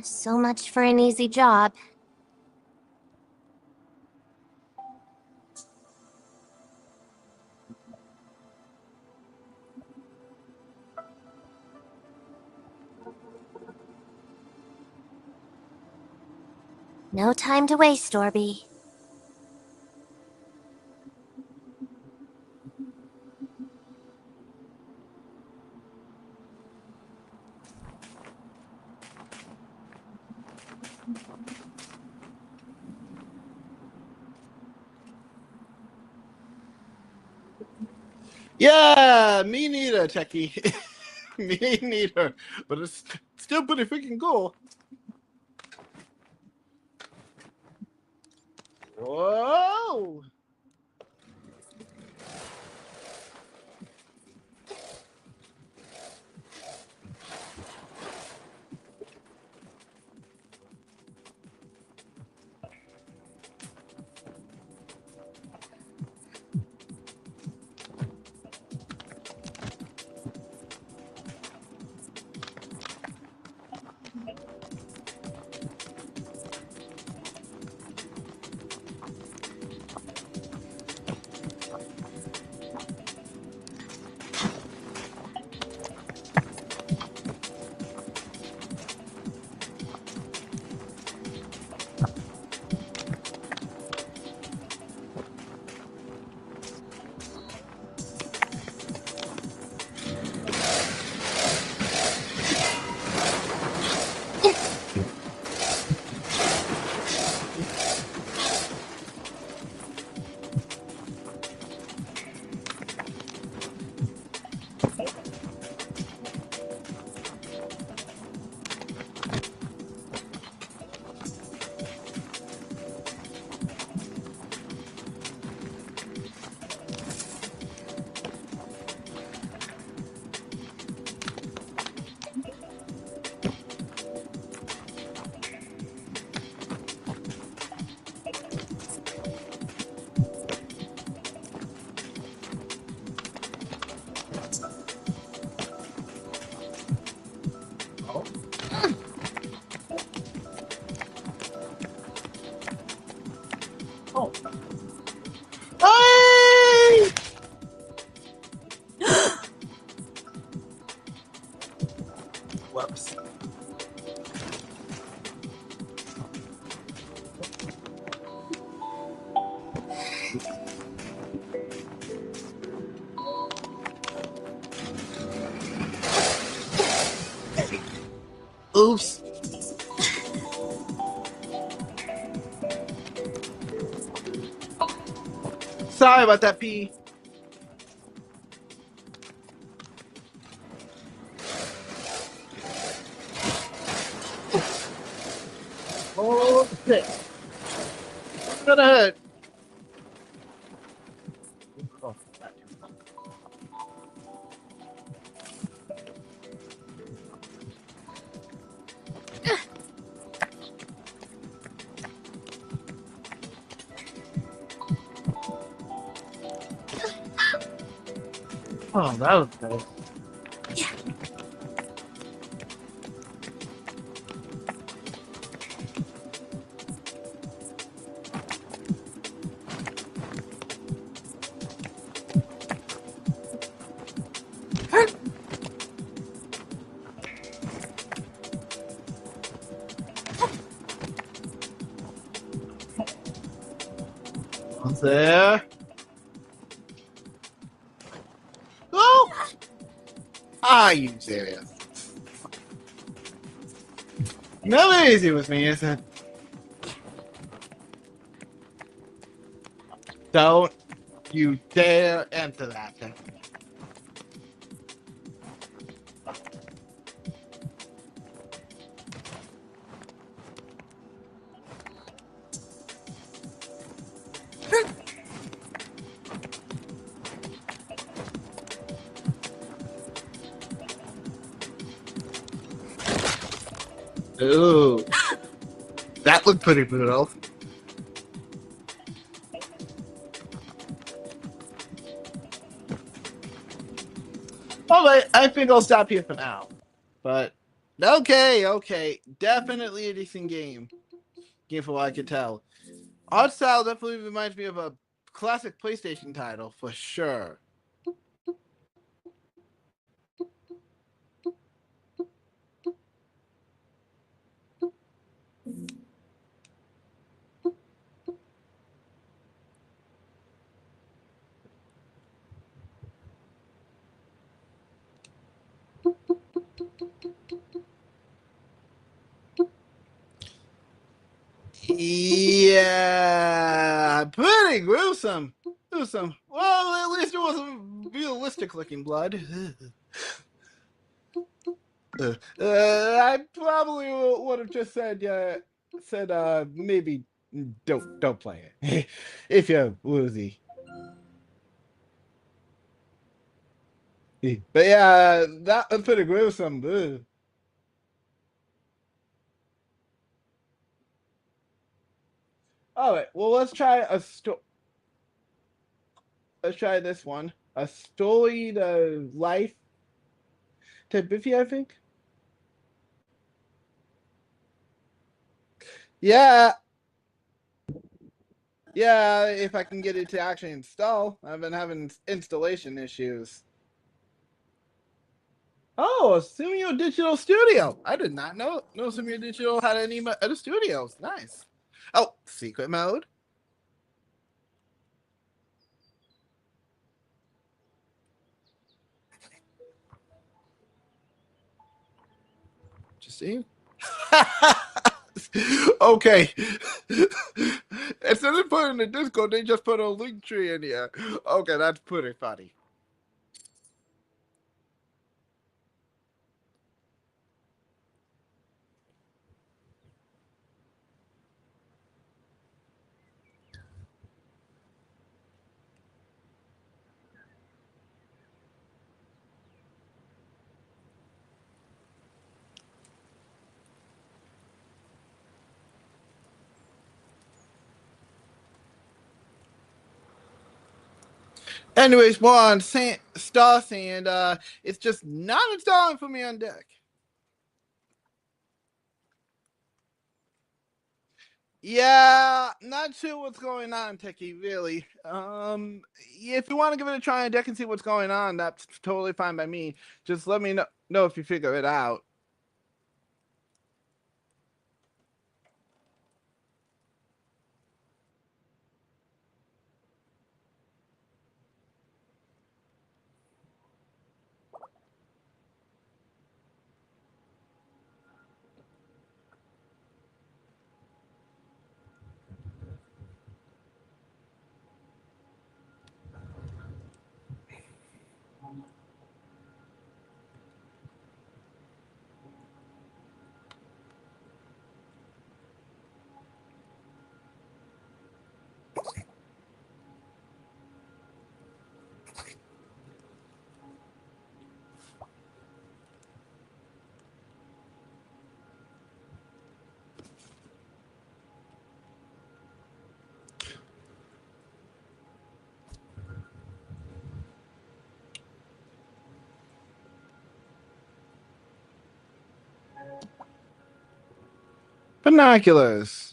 So much for an easy job. No time to waste, Orby. Yeah, me neither, Techie. Me neither. But it's still pretty freaking cool. Whoa! Whoops. Oops. Sorry about that, P. Oh, shit. Gonna hurt. Oh, that was nice. What's there? Oh! Are you serious? Never easy with me, is it? Don't you dare enter that thing. Ooh. That looked pretty brutal. Alright, I think I'll stop here for now. But okay. Definitely a decent game. Game for what I can tell. Art style definitely reminds me of a classic PlayStation title for sure. Yeah, pretty gruesome. Gruesome. Well, at least it wasn't realistic looking blood. I probably would have just said maybe don't play it if you're woozy. But yeah, that was pretty gruesome. Ugh. All right, well let's try let's try this one. A story to life type Biffy, I think. Yeah, yeah, if I can get it to actually install. I've been having installation issues. Oh, Sumio Digital Studio. I did not know Sumio Digital had any other studios. Nice. Oh, secret mode. Just see. Okay. Instead of putting the Discord, they just put a link tree in here. Okay, that's pretty funny. Anyways, more on Star Sand. It's just not installing for me on deck. Yeah, not sure what's going on, Techie, really. If you want to give it a try on deck and see what's going on, that's totally fine by me. Just let me know if you figure it out. Binoculars.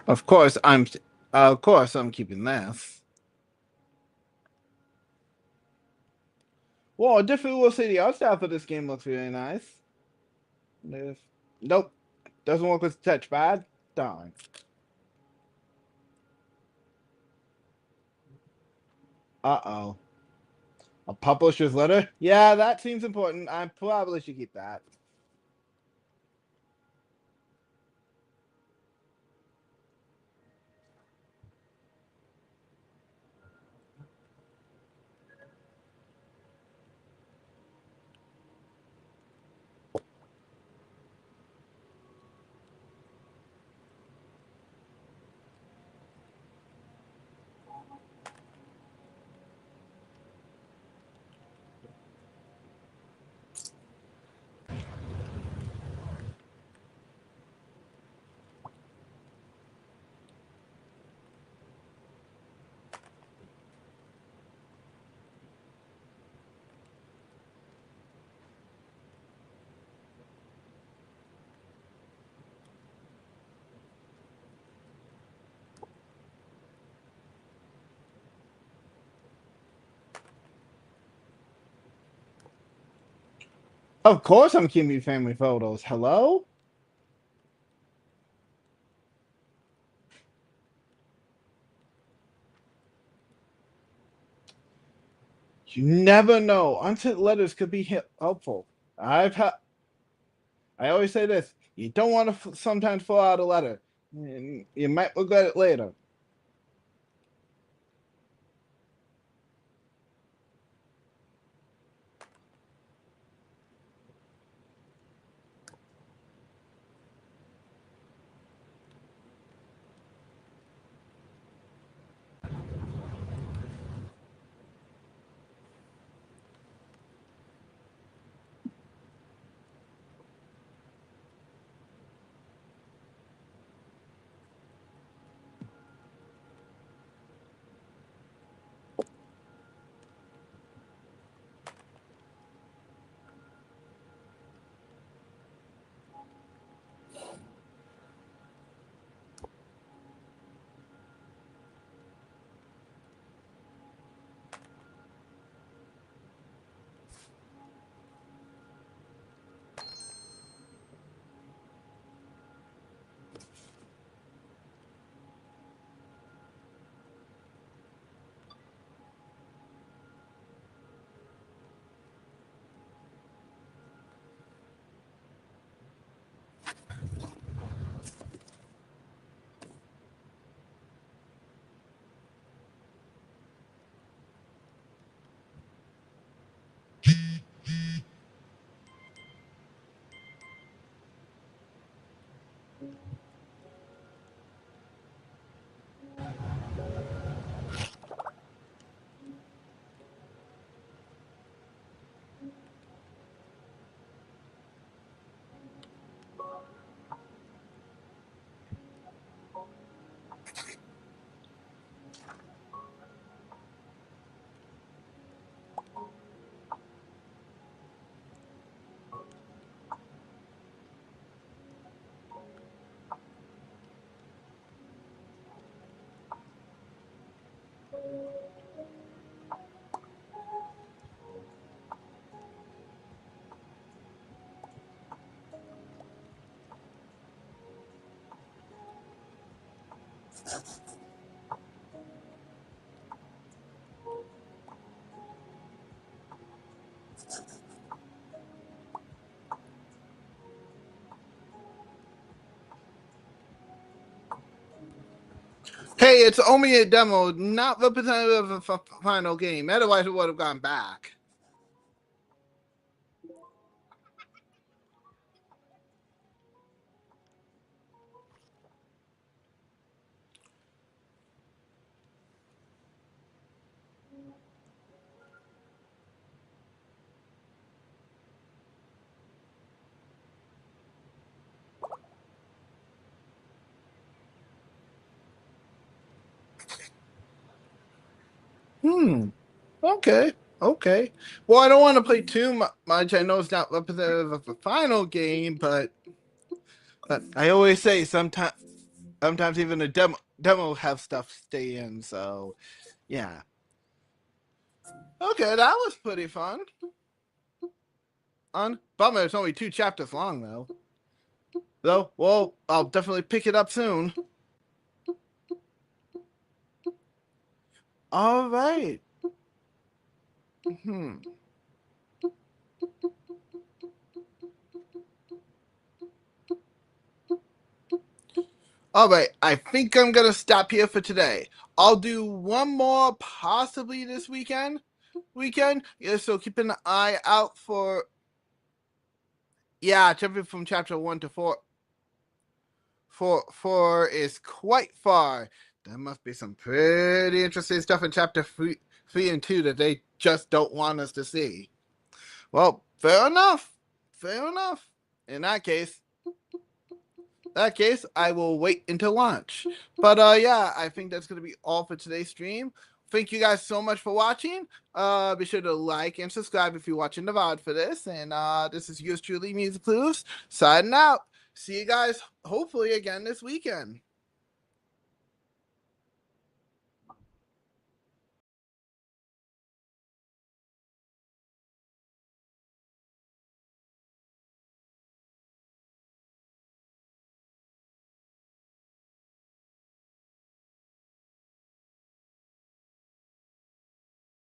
Of course, I'm keeping this. Well, definitely will say the art style for this game looks really nice. Nope, doesn't work with touchpad. Darn. Uh-oh. A publisher's letter? Yeah, that seems important. I probably should keep that. Of course I'm keeping family photos. Hello? You never know. Unsent letters could be helpful. I always say this. You don't want to sometimes fill out a letter. You might regret it later. Hey, it's only a demo, not representative of a final game. Otherwise, it would have gone back. Okay. Okay. Well, I don't want to play too much. I know it's not representative of the final game, but I always say sometimes even a demo have stuff stay in. So yeah. Okay, that was pretty fun. Bummer, it's only 2 chapters long though. Well, I'll definitely pick it up soon. All right. All right, I think I'm gonna stop here for today. I'll do one more possibly this weekend. Yeah, so keep an eye out for jumping from chapter 1 to 4. Four is quite far. There must be some pretty interesting stuff in chapter 3 and 2 that they just don't want us to see. Well, fair enough. Fair enough. In that case, I will wait until launch. But yeah, I think that's gonna be all for today's stream. Thank you guys so much for watching. Be sure to like and subscribe if you're watching the VOD for this. And this is yours truly, MusicClues, signing out. See you guys hopefully again this weekend.